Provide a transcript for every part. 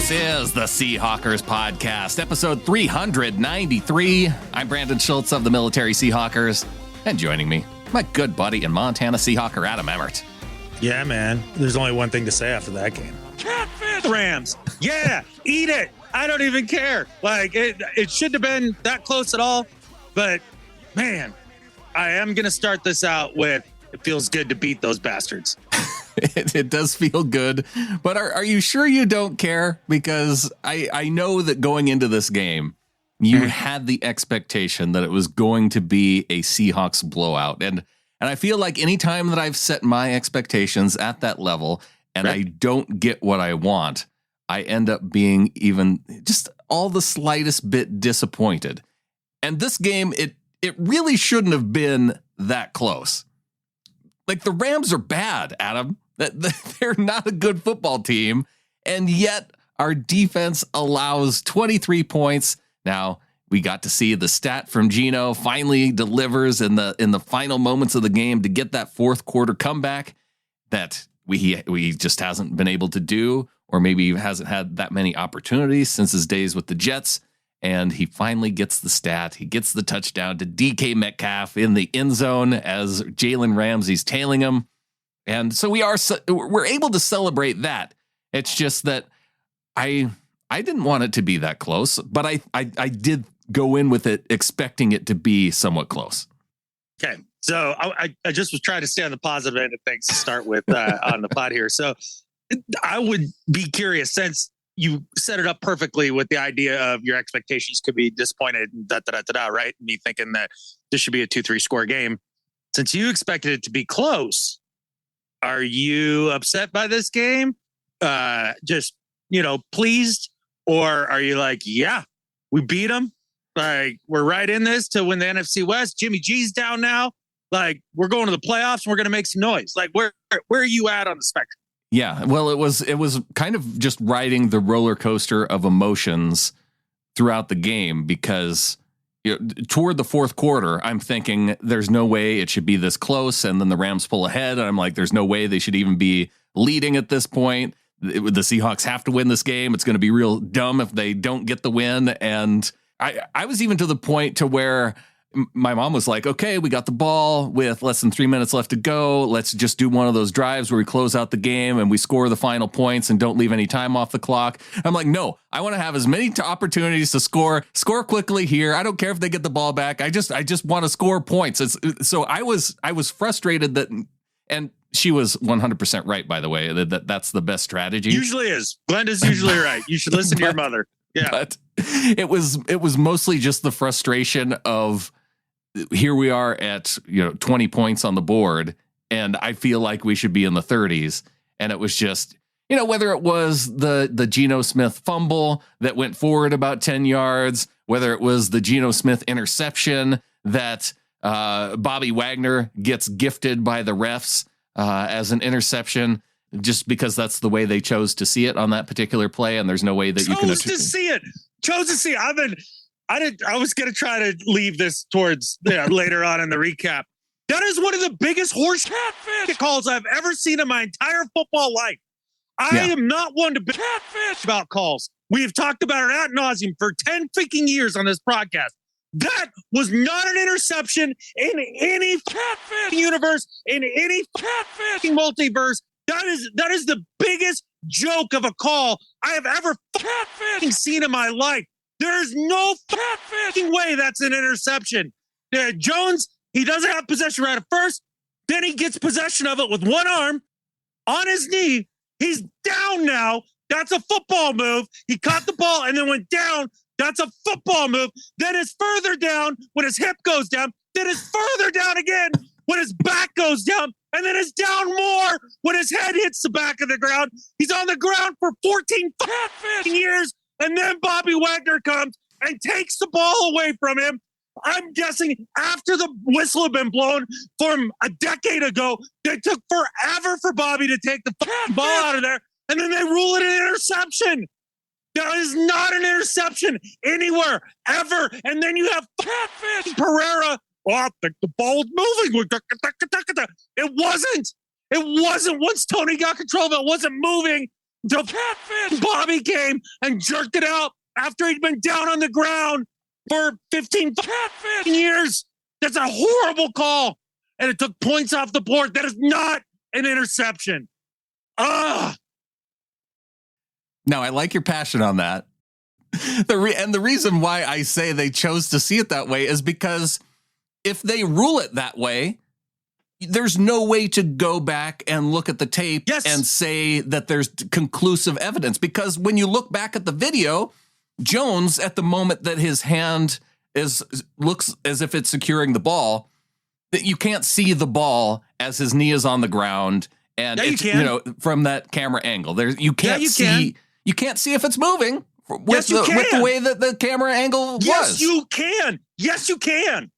This is the Seahawkers Podcast, episode 393. I'm Brandon Schultz of the Military Seahawkers, and joining me, my good buddy and Montana Seahawker, Adam Emmert. Yeah, man. There's only one thing to say after that game. Catfish Rams. Yeah, eat it. I don't even care. Like, it shouldn't have been that close at all. But, man, I am going to start this out with, it feels good to beat those bastards. It does feel good, but are you sure you don't care? Because I know that going into this game, you had the expectation that it was going to be a Seahawks blowout. And I feel like anytime that I've set my expectations at that level and I don't get what I want, I end up being even just all the slightest bit disappointed. And this game, it really shouldn't have been that close. Like, the Rams are bad, Adam. They're not a good football team, and yet our defense allows 23 points. Now, we got to see the stat from Geno finally delivers in the final moments of the game to get that fourth quarter comeback that we just hasn't been able to do, or maybe hasn't had that many opportunities since his days with the Jets. And he finally gets the stat. He gets the touchdown to DK Metcalf in the end zone as Jalen Ramsey's tailing him. And so we're able to celebrate that. It's just that I didn't want it to be that close, but I did go in with it expecting it to be somewhat close. Okay, so I just was trying to stay on the positive end of things to start with on the pod here. So I would be curious, since you set it up perfectly with the idea of your expectations could be disappointed, right? Me thinking that this should be a 2-3 score game. Since you expected it to be close, are you upset by this game? Just, pleased? Or are you like, yeah, we beat them. Like, we're right in this to win the NFC West. Jimmy G's down now. Like, we're going to the playoffs and we're going to make some noise. Like, where are you at on the spectrum? Yeah, well, it was kind of just riding the roller coaster of emotions throughout the game, because toward the fourth quarter, I'm thinking there's no way it should be this close. And then the Rams pull ahead. And I'm like, there's no way they should even be leading at this point. The Seahawks have to win this game. It's going to be real dumb if they don't get the win. And I was even to the point to where my mom was like, okay, we got the ball with less than 3 minutes left to go. Let's just do one of those drives where we close out the game and we score the final points and don't leave any time off the clock. I'm like, no, I want to have as many opportunities to score quickly here. I don't care if they get the ball back. I just want to score points. So I was frustrated that, and she was 100% right, by the way, that's the best strategy. Usually is. Glenda's usually right. You should listen to your mother. Yeah. But it was mostly just the frustration of, here we are at 20 points on the board, and I feel like we should be in the 30s. And it was just, whether it was the Geno Smith fumble that went forward about 10 yards, whether it was the Geno Smith interception that Bobby Wagner gets gifted by the refs as an interception, just because that's the way they chose to see it on that particular play, and there's no way that you can see it. Chose to see it. I was going to try to leave this towards later on in the recap. That is one of the biggest horse catfish calls I've ever seen in my entire football life. I am not one to be catfish about calls. We've talked about it ad nauseum for 10 freaking years on this podcast. That was not an interception in any catfish universe, in any catfish multiverse. That is the biggest joke of a call I have ever seen in my life. There's no way that's an interception. Jones, he doesn't have possession right at first. Then he gets possession of it with one arm on his knee. He's down now. That's a football move. He caught the ball and then went down. That's a football move. Then it's further down when his hip goes down. Then it's further down again when his back goes down. And then it's down more when his head hits the back of the ground. He's on the ground for 14 years. And then Bobby Wagner comes and takes the ball away from him. I'm guessing after the whistle had been blown from a decade ago, they took forever for Bobby to take the ball out of there. And then they rule it an interception. That is not an interception anywhere, ever. And then you have Pereira. Oh, the ball was moving. It wasn't. Once Tony got control of it, it wasn't moving. the catfish. Bobby came and jerked it out after he'd been down on the ground for 15 years. That's a horrible call. And it took points off the board. That is not an interception. Now, I like your passion on that. The reason why I say they chose to see it that way is because if they rule it that way, there's no way to go back and look at the tape and say that there's conclusive evidence. Because when you look back at the video, Jones, at the moment that his hand looks as if it's securing the ball, that you can't see the ball as his knee is on the ground, and it's, from that camera angle, you can't see if it's moving with the way that the camera angle was. Yes, you can. Yes, you can.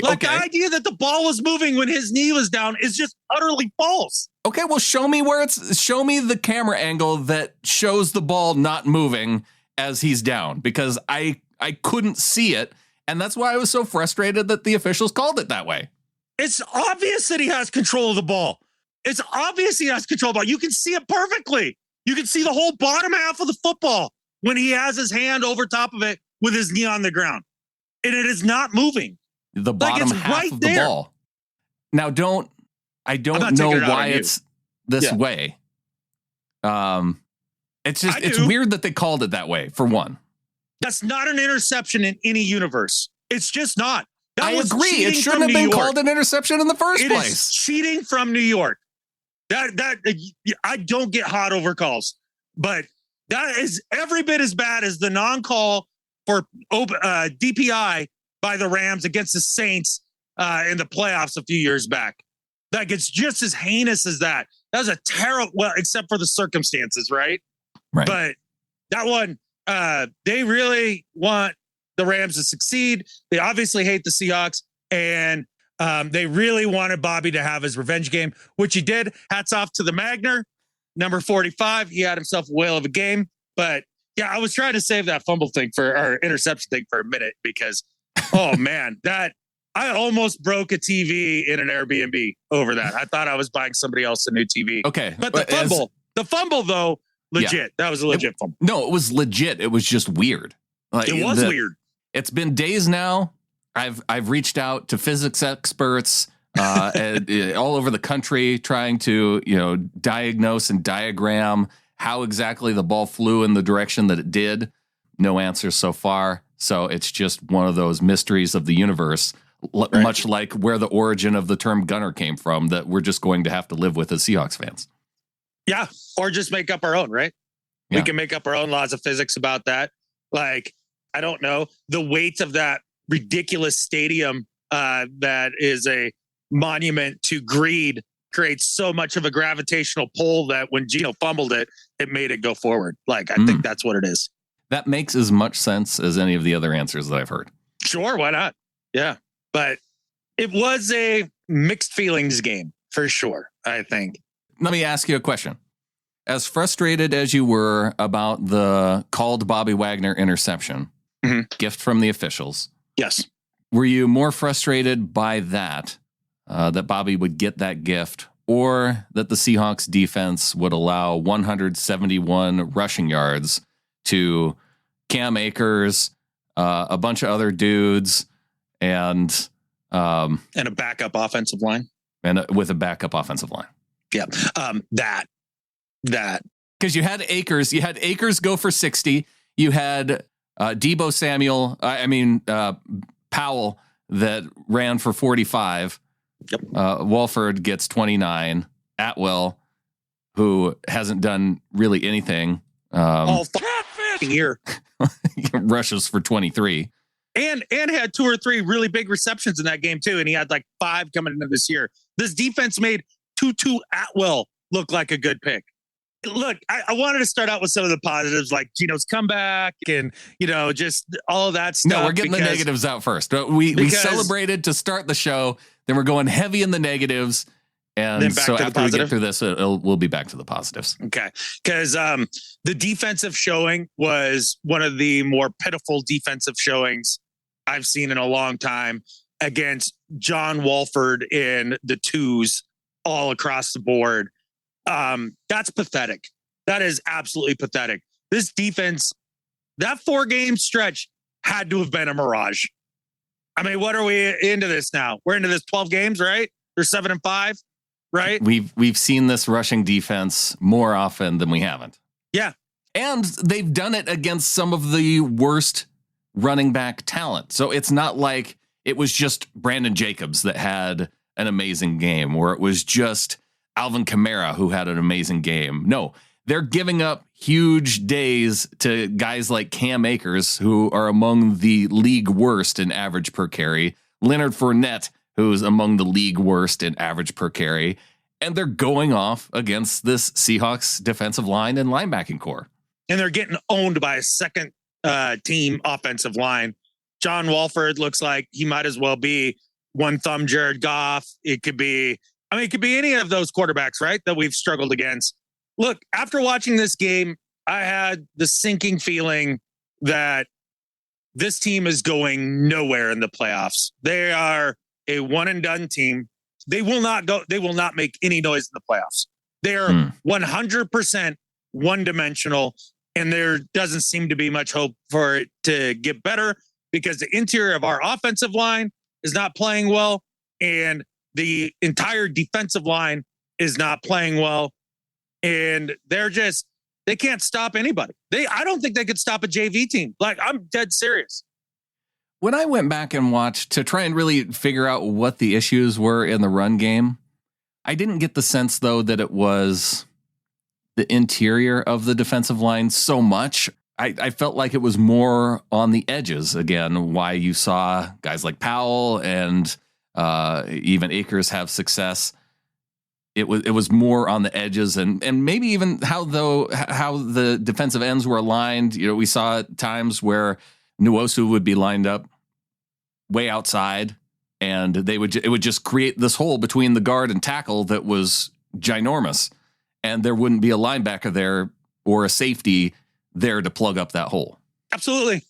Like the idea that the ball was moving when his knee was down is just utterly false. Okay, well, show me the camera angle that shows the ball not moving as he's down, because I couldn't see it, and that's why I was so frustrated that the officials called it that way. It's obvious that he has control of the ball. It's obvious he has control of the ball. You can see it perfectly. You can see the whole bottom half of the football when he has his hand over top of it with his knee on the ground, and it is not moving. The bottom half of the ball. Now, I don't know why it's this way. It's weird that they called it that way, for one. That's not an interception in any universe. It's just not. I agree. It shouldn't have been called an interception in the first place. It is cheating from New York. That I don't get hot over calls, but that is every bit as bad as the non-call for DPI by the Rams against the Saints in the playoffs a few years back. Like, it's just as heinous as that. That was a terrible, well, except for the circumstances, right? Right. But that one, they really want the Rams to succeed. They obviously hate the Seahawks, and they really wanted Bobby to have his revenge game, which he did. Hats off to the Magner, number 45. He had himself a whale of a game. But yeah, I was trying to save that fumble thing or interception thing for a minute because, oh man, I almost broke a TV in an Airbnb over that. I thought I was buying somebody else a new TV. Okay. But the fumble though, legit. Yeah. That was a legit fumble. No, it was legit. It was just weird. Like, it was weird. It's been days now. I've reached out to physics experts all over the country trying to, diagnose and diagram how exactly the ball flew in the direction that it did. No answers so far. So it's just one of those mysteries of the universe, much like where the origin of the term gunner came from, that we're just going to have to live with as Seahawks fans. Yeah. Or just make up our own, right? Yeah. We can make up our own laws of physics about that. Like, I don't know, the weight of that ridiculous stadium that is a monument to greed creates so much of a gravitational pull that when Geno fumbled it, it made it go forward. Like, I think that's what it is. That makes as much sense as any of the other answers that I've heard. Sure, why not? Yeah, but it was a mixed feelings game for sure, I think. Let me ask you a question. As frustrated as you were about the called Bobby Wagner interception, gift from the officials. Yes. Were you more frustrated by that Bobby would get that gift, or that the Seahawks defense would allow 171 rushing yards to Cam Akers, a bunch of other dudes, and a backup offensive line, with a backup offensive line? Yeah. That because you had Akers go for 60. You had Deebo Samuel, Powell, that ran for 45. Yep. Walford gets 29. Atwell, who hasn't done really anything, here rushes for 23. And had 2 or 3 really big receptions in that game too. And he had like 5 coming into this year. This defense made Tutu Atwell look like a good pick. Look, I wanted to start out with some of the positives, like Geno's comeback and, just all of that stuff. No, we're getting the negatives out first. We celebrated to start the show. Then we're going heavy in the negatives. And so after we get through this, we'll be back to the positives. Okay. Because the defensive showing was one of the more pitiful defensive showings I've seen in a long time against John Walford in the 2s all across the board. That's pathetic. That is absolutely pathetic. This defense, that 4-game stretch had to have been a mirage. I mean, what are we into this now? We're into this 12 games, right? They're 7-5, right? We've seen this rushing defense more often than we haven't. Yeah. And they've done it against some of the worst running back talent. So it's not like it was just Brandon Jacobs that had an amazing game, or it was just Alvin Kamara who had an amazing game. No, they're giving up huge days to guys like Cam Akers, who are among the league worst in average per carry, Leonard Fournette, who's among the league worst in average per carry, and they're going off against this Seahawks defensive line and linebacking core. And they're getting owned by a second team offensive line. John Walford looks like he might as well be one thumb Jared Goff. It could be any of those quarterbacks, right, that we've struggled against. Look, after watching this game, I had the sinking feeling that this team is going nowhere in the playoffs. They are a one and done team. They will not make any noise in the playoffs. They are 100% one dimensional, and there doesn't seem to be much hope for it to get better because the interior of our offensive line is not playing well, and the entire defensive line is not playing well. And they can't stop anybody. I don't think they could stop a JV team. Like, I'm dead serious. When I went back and watched to try and really figure out what the issues were in the run game, I didn't get the sense, though, that it was the interior of the defensive line so much. I felt like it was more on the edges, again, why you saw guys like Powell and even Akers have success. It was more on the edges and maybe even how the defensive ends were aligned. You know, we saw times where Nwosu would be lined up way outside, and it would just create this hole between the guard and tackle that was ginormous, and there wouldn't be a linebacker there or a safety there to plug up that hole. Absolutely.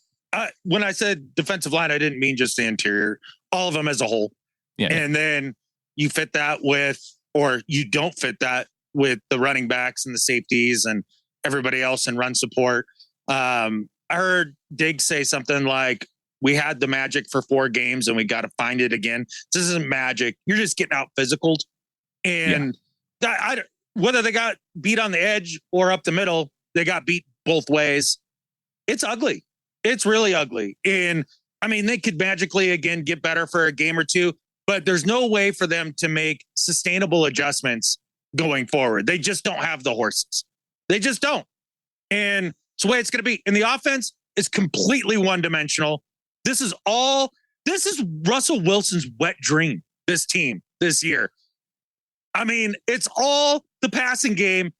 When I said defensive line, I didn't mean just the interior, all of them as a whole. Yeah. And then you fit that with, or you don't fit that with the running backs and the safeties and everybody else in run support. I heard Diggs say something like, we had the magic for 4 games and we got to find it again. This isn't magic. You're just getting out physicaled. And whether they got beat on the edge or up the middle, they got beat both ways. It's ugly. It's really ugly. And I mean, they could magically again get better for a game or two, but there's no way for them to make sustainable adjustments going forward. They just don't have the horses. They just don't. And it's the way it's going to be. And the offense is completely one-dimensional. This is Russell Wilson's wet dream, this team, this year. I mean, it's all the passing game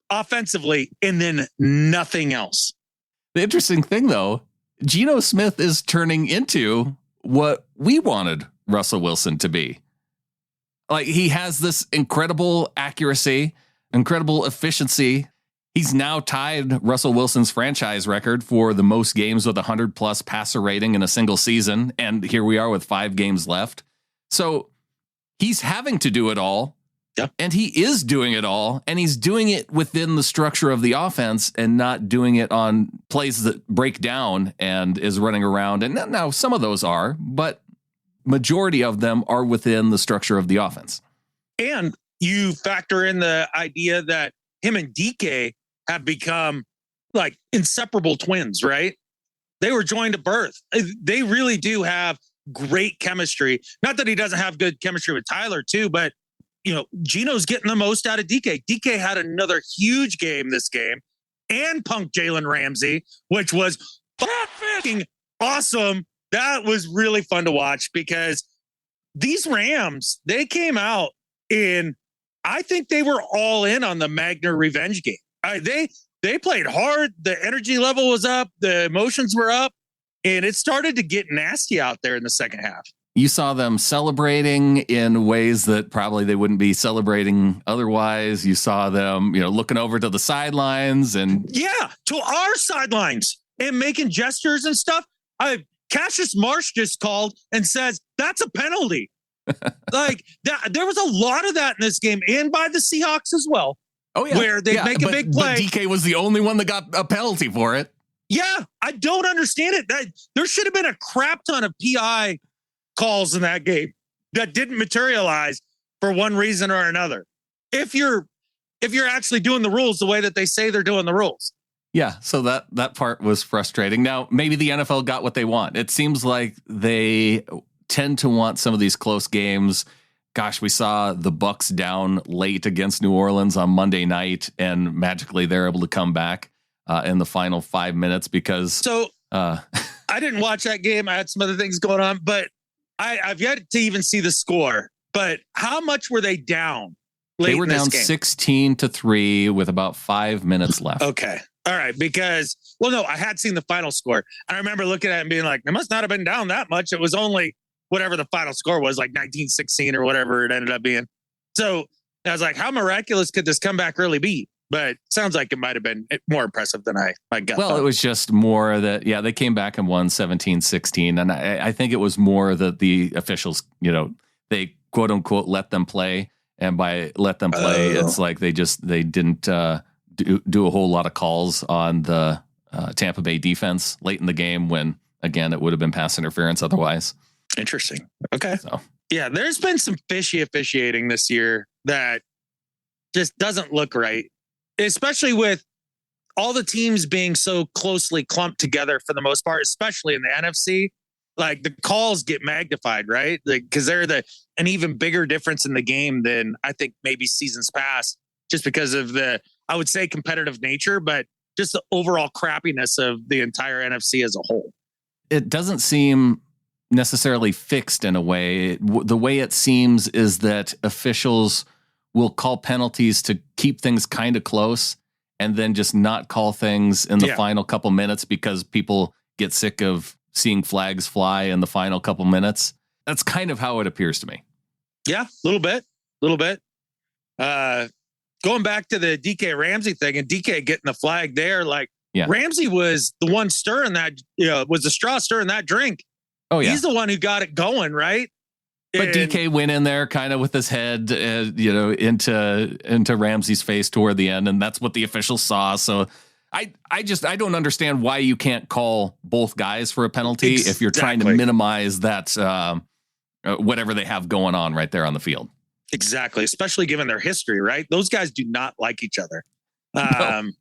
offensively and then nothing else. The interesting thing, though, Geno Smith is turning into what we wanted Russell Wilson to be. Like, he has this incredible accuracy, incredible efficiency. He's now tied Russell Wilson's franchise record for the most games with 100-plus passer rating in a single season, and here we are with 5 games left. So he's having to do it all, and he is doing it all, and he's doing it within the structure of the offense and not doing it on plays that break down and is running around. And now some of those are, but majority of them are within the structure of the offense. And you factor in the idea that him and DK have become like inseparable twins, right? They were joined at birth. They really do have great chemistry. Not that he doesn't have good chemistry with Tyler too, but you know, Geno's getting the most out of DK. DK had another huge game this game and punked Jalen Ramsey, which was fucking awesome. That was really fun to watch because these Rams, they came out in, I think they were all in on the Wagner revenge game. They played hard. The energy level was up. The emotions were up. And it started to get nasty out there in the second half. You saw them celebrating in ways that probably they wouldn't be celebrating otherwise. You saw them, looking over to the sidelines and to our sidelines and making gestures and stuff. Cassius Marsh just called and says that's a penalty. Like that, there was a lot of that in this game and by the Seahawks as well. Oh, yeah. Where they make a big play. But DK was the only one that got a penalty for it. Yeah, I don't understand it. There should have been a crap ton of PI calls in that game that didn't materialize for one reason or another. If you're actually doing the rules the way that they say they're doing the rules. Yeah, so that part was frustrating. Now, maybe the NFL got what they want. It seems like they tend to want some of these close games. Gosh, we saw the Bucks down late against New Orleans on Monday night, and magically they're able to come back in the final 5 minutes because. So I didn't watch that game. I had some other things going on, but I've yet to even see the score. But how much were they down? They were down 16-3 with about 5 minutes left. Okay. All right. Because, I had seen the final score. I remember looking at it and being like, it must not have been down that much. It was only whatever the final score was, like 19-16 or whatever it ended up being. So I was like, how miraculous could this comeback really be? But sounds like it might have been more impressive than I got. Well, it was just more that, they came back and won 17-16. And I think it was more that the officials, they quote unquote, let them play. And by let them play, it's like they didn't do a whole lot of calls on the Tampa Bay defense late in the game when, again, it would have been pass interference otherwise. Interesting. Okay. So, yeah, there's been some fishy officiating this year that just doesn't look right, especially with all the teams being so closely clumped together for the most part, especially in the NFC. Like the calls get magnified, right? Because they're an even bigger difference in the game than I think maybe seasons past, just because of I would say competitive nature, but just the overall crappiness of the entire NFC as a whole. It doesn't seem necessarily fixed in a way. The way it seems is that officials will call penalties to keep things kind of close and then just not call things in the final couple minutes because people get sick of seeing flags fly in the final couple minutes. That's kind of how it appears to me. Yeah, a little bit. Going back to the DK Ramsey thing and DK getting the flag there, Ramsey was the one stirring that, was the straw stirring that drink. Oh, yeah. He's the one who got it going, right? But DK went in there kind of with his head, into Ramsey's face toward the end, and that's what the officials saw. So I don't understand why you can't call both guys for a penalty if you're trying to minimize that whatever they have going on right there on the field. Exactly, especially given their history, right? Those guys do not like each other. No.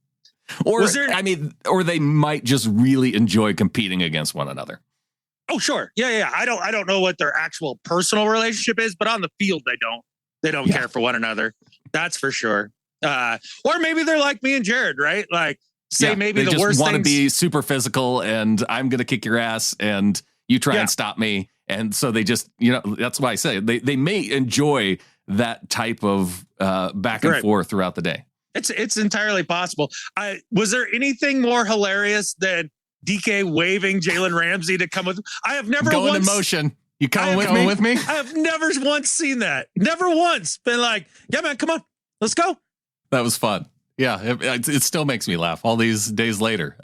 Or they might just really enjoy competing against one another. Oh, sure. Yeah. I don't know what their actual personal relationship is, but on the field, they don't care for one another. That's for sure. Or maybe they're like me and Jared, right? Like maybe the worst want to be super physical and I'm going to kick your ass and you try and stop me. And so they just, that's why I say they may enjoy that type of back and forth throughout the day. It's entirely possible. Was there anything more hilarious than DK waving Jalen Ramsey to come with? I have never going in motion. You coming with me? I have never once seen that. Never once been like, yeah, man, come on, let's go. That was fun. Yeah, it still makes me laugh all these days later.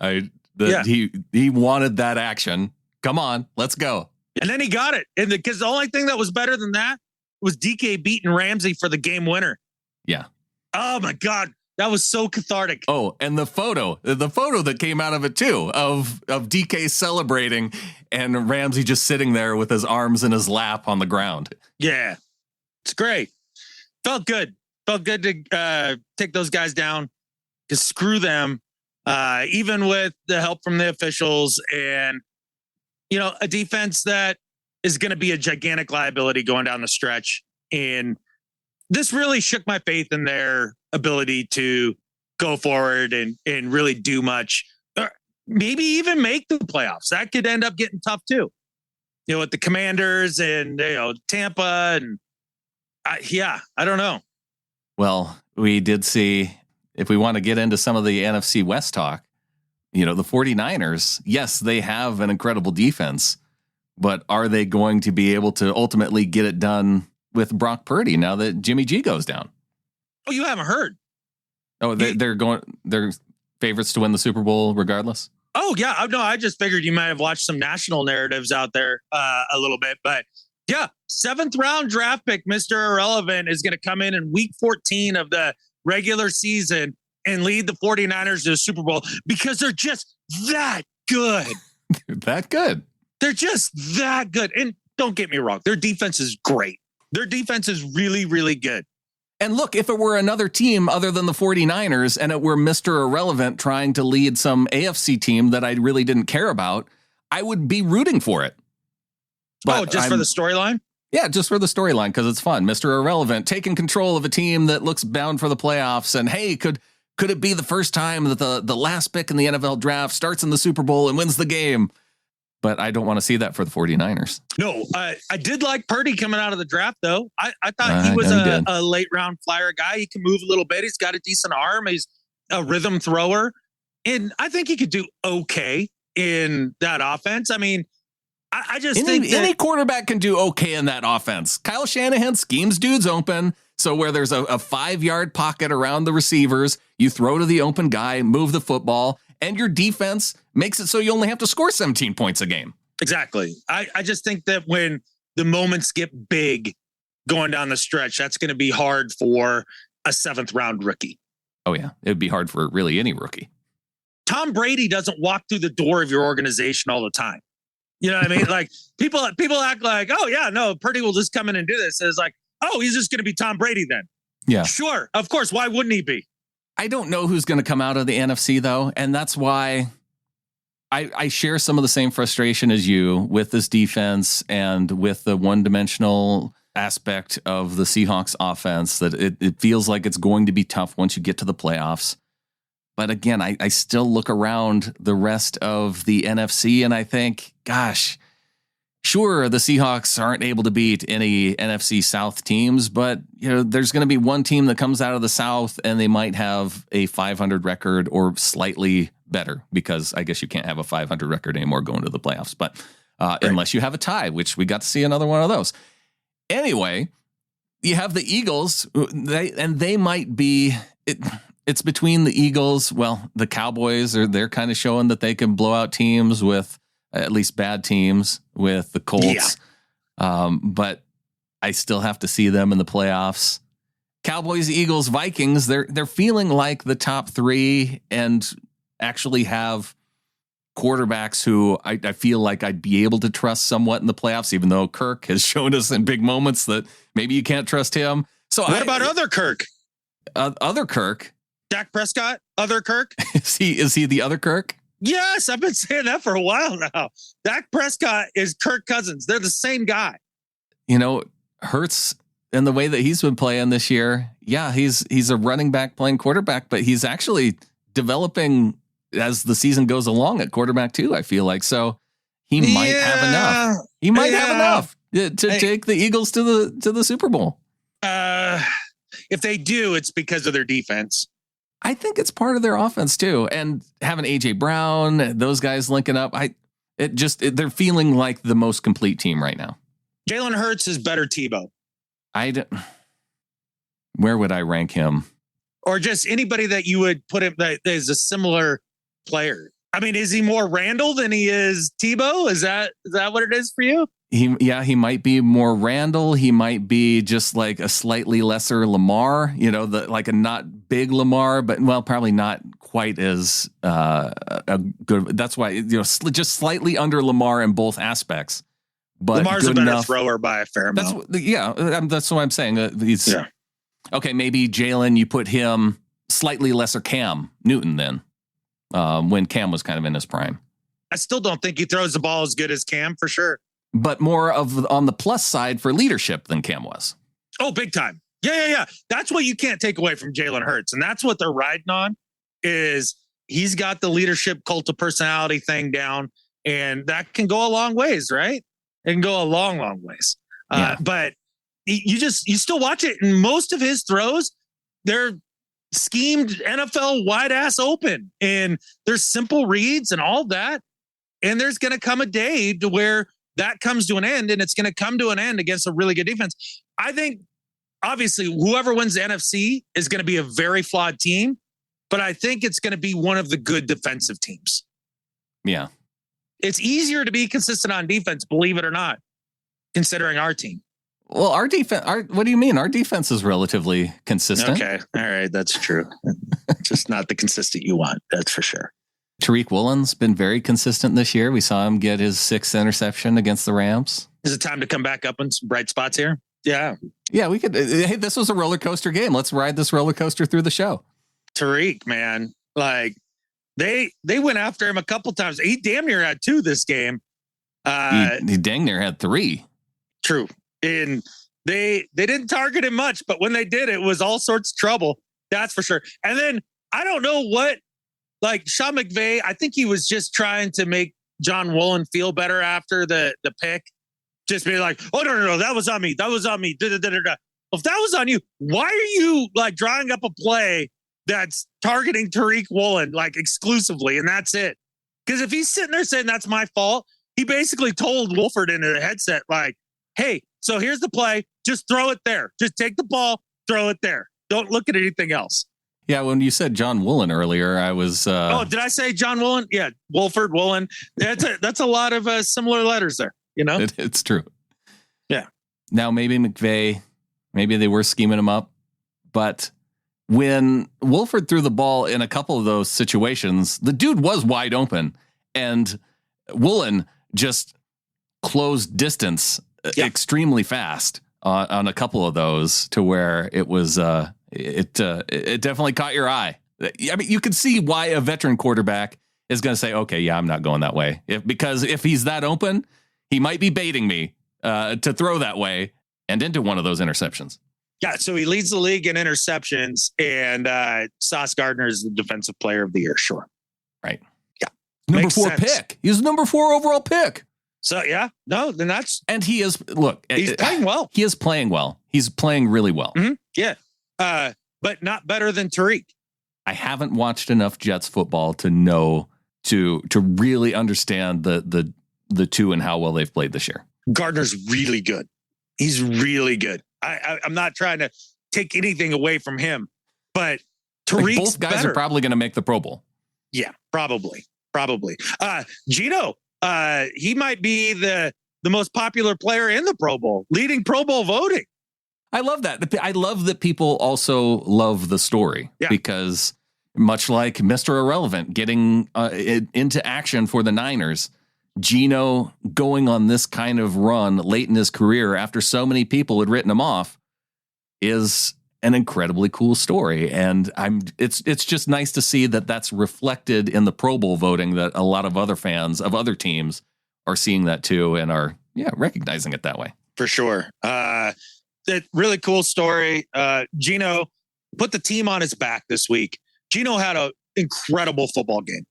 He wanted that action. Come on, let's go. And then he got it. And because the only thing that was better than that was DK beating Ramsey for the game winner. Yeah. Oh my God. That was so cathartic. Oh, and the photo that came out of it too, of DK celebrating and Ramsey just sitting there with his arms in his lap on the ground. Yeah, it's great. Felt good to take those guys down, because screw them, even with the help from the officials and, a defense that is going to be a gigantic liability going down the stretch. And this really shook my faith in their ability to go forward and really do much, or maybe even make the playoffs. That could end up getting tough too, with the Commanders and, Tampa and I don't know. Well, we did see, if we want to get into some of the NFC West talk, the 49ers, yes, they have an incredible defense, but are they going to be able to ultimately get it done with Brock Purdy now that Jimmy G goes down? Oh, you haven't heard? Oh, they're favorites to win the Super Bowl regardless. Oh yeah, no, I just figured you might have watched some national narratives out there a little bit, but yeah, 7th round draft pick, Mr. Irrelevant, is going to come in week 14 of the regular season and lead the 49ers to the Super Bowl because they're just that good. That good. They're just that good. And don't get me wrong, their defense is great. Their defense is really, really good. And look, if it were another team other than the 49ers and it were Mr. Irrelevant trying to lead some AFC team that I really didn't care about, I would be rooting for it. But just for the storyline? Yeah, just for the storyline, because it's fun. Mr. Irrelevant taking control of a team that looks bound for the playoffs. And hey, could it be the first time that the last pick in the NFL draft starts in the Super Bowl and wins the game? But I don't want to see that for the 49ers. No, I did like Purdy coming out of the draft, though. I thought he was a late round flyer guy. He can move a little bit. He's got a decent arm. He's a rhythm thrower. And I think he could do okay in that offense. I mean, I just think any quarterback can do okay in that offense. Kyle Shanahan schemes dudes open. So where there's a 5-yard pocket around the receivers, you throw to the open guy, move the football, and your defense makes it so you only have to score 17 points a game. Exactly. I just think that when the moments get big going down the stretch, that's going to be hard for a 7th round rookie. Oh, yeah. It would be hard for really any rookie. Tom Brady doesn't walk through the door of your organization all the time. You know what I mean? Like people act like, oh, yeah, no, Purdy will just come in and do this. And it's like, oh, he's just going to be Tom Brady then. Yeah. Sure. Of course. Why wouldn't he be? I don't know who's going to come out of the NFC, though. And that's why I share some of the same frustration as you with this defense and with the one-dimensional aspect of the Seahawks offense, that it feels like it's going to be tough once you get to the playoffs. But again, I still look around the rest of the NFC and I think, gosh, sure, the Seahawks aren't able to beat any NFC South teams, but there's going to be one team that comes out of the South and they might have a 500 record or slightly better, because I guess you can't have a 500 record anymore going to the playoffs, but unless you have a tie, which we got to see another one of those. Anyway, you have the Eagles, they might be it's between the Eagles. Well, the Cowboys they're kind of showing that they can blow out teams with at least bad teams with the Colts. Yeah. But I still have to see them in the playoffs. Cowboys, Eagles, Vikings, they're feeling like the top 3 and actually have quarterbacks who I feel like I'd be able to trust somewhat in the playoffs, even though Kirk has shown us in big moments that maybe you can't trust him. So what about other Kirk? Other Kirk? Dak Prescott? Other Kirk? Is he the other Kirk? Yes, I've been saying that for a while now. Dak Prescott is Kirk Cousins. They're the same guy. Hurts in the way that he's been playing this year. Yeah, he's a running back playing quarterback, but he's actually developing as the season goes along at quarterback too, I feel like. So he might have enough. He might have enough to take the Eagles to the Super Bowl. If they do, it's because of their defense. I think it's part of their offense too. And having AJ Brown, those guys linking up, they're feeling like the most complete team right now. Jalen Hurts is better Tebow. Where would I rank him? Or just anybody that you would put him that is a similar player. I mean, is he more Randall than he is Tebow? Is that what it is for you? He might be more Randall. He might be just like a slightly lesser Lamar, like a not big Lamar, but probably not quite as a good. That's why, just slightly under Lamar in both aspects. But Lamar's a better thrower by a fair amount. That's what I'm saying. Okay. Maybe Jalen, you put him slightly lesser Cam Newton then, when Cam was kind of in his prime. I still don't think he throws the ball as good as Cam for sure. But more of on the plus side for leadership than Cam was. Oh, big time. Yeah. That's what you can't take away from Jalen Hurts. And that's what they're riding on, is he's got the leadership cult of personality thing down. And that can go a long ways, right? It can go a long, long ways. But you still watch it. And most of his throws, they're schemed NFL wide ass open. And there's simple reads and all that. And there's going to come a day to where that comes to an end, and it's going to come to an end against a really good defense. I think, obviously, whoever wins the NFC is going to be a very flawed team, but I think it's going to be one of the good defensive teams. Yeah. It's easier to be consistent on defense, believe it or not, considering our team. Well, our defense. What do you mean? Our defense is relatively consistent. Okay, all right, that's true. Just not the consistent you want. That's for sure. Tariq Woolen's been very consistent this year. We saw him get his 6th interception against the Rams. Is it time to come back up in some bright spots here? Yeah. Yeah, we could. Hey, this was a roller coaster game. Let's ride this roller coaster through the show. Tariq, man, like they went after him a couple times. He damn near had 2 this game. He dang near had 3. True. And they didn't target him much, but when they did, it was all sorts of trouble. That's for sure. And then I don't know what, like Sean McVay, I think he was just trying to make John Woolen feel better after the pick. Just be like, oh, no, that was on me. That was on me. If that was on you, why are you like drawing up a play that's targeting Tariq Woolen like exclusively? And that's it. Because if he's sitting there saying that's my fault, he basically told Wolford into the headset, like, hey, so here's the play. Just throw it there. Just take the ball, throw it there. Don't look at anything else. Yeah, when you said John Woolen earlier, I was. Oh, did I say John Woolen? Yeah, Wolford, Woolen. That's a lot of similar letters there. You know, it's true. Yeah. Now maybe McVay, maybe they were scheming him up, but when Wolford threw the ball in a couple of those situations, the dude was wide open, and Woolen just closed distance extremely fast on a couple of those to where it was it definitely caught your eye. I mean, you could see why a veteran quarterback is going to say, okay, yeah, I'm not going that way. Because if he's that open, he might be baiting me to throw that way and into one of those interceptions. Yeah, so he leads the league in interceptions, and Sauce Gardner is the defensive player of the year. Sure. Right. Yeah. Number 4 pick. He's number 4 overall pick. So, yeah, no, then that's. And he is, look. He's playing well. He is playing well. He's playing really well. Mm-hmm. Yeah. But not better than Tariq. I haven't watched enough Jets football to know, to really understand the two and how well they've played this year. Gardner's really good. He's really good. I'm not trying to take anything away from him, but Tariq's both guys better. Are probably going to make the Pro Bowl. Yeah, probably. Geno, he might be the most popular player in the Pro Bowl, leading Pro Bowl voting. I love that. I love that people also love the story because much like Mr. Irrelevant getting into action for the Niners, Geno going on this kind of run late in his career after so many people had written him off is an incredibly cool story. And it's just nice to see that that's reflected in the Pro Bowl voting, that a lot of other fans of other teams are seeing that too and are recognizing it that way. For sure. That really cool story. Geno put the team on his back this week. Geno had an incredible football game.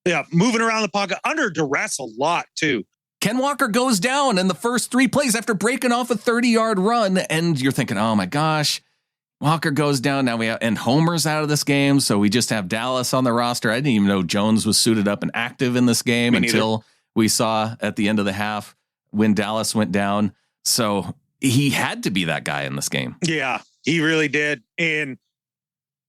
Yeah, moving around the pocket under duress a lot too. Ken Walker goes down in the first 3 plays after breaking off a 30-yard run, and you're thinking, oh my gosh, Walker goes down. Now and Homer's out of this game, so we just have Dallas on the roster. I didn't even know Jones was suited up and active in this game until we saw at the end of the half when Dallas went down. So he had to be that guy in this game. Yeah, he really did. And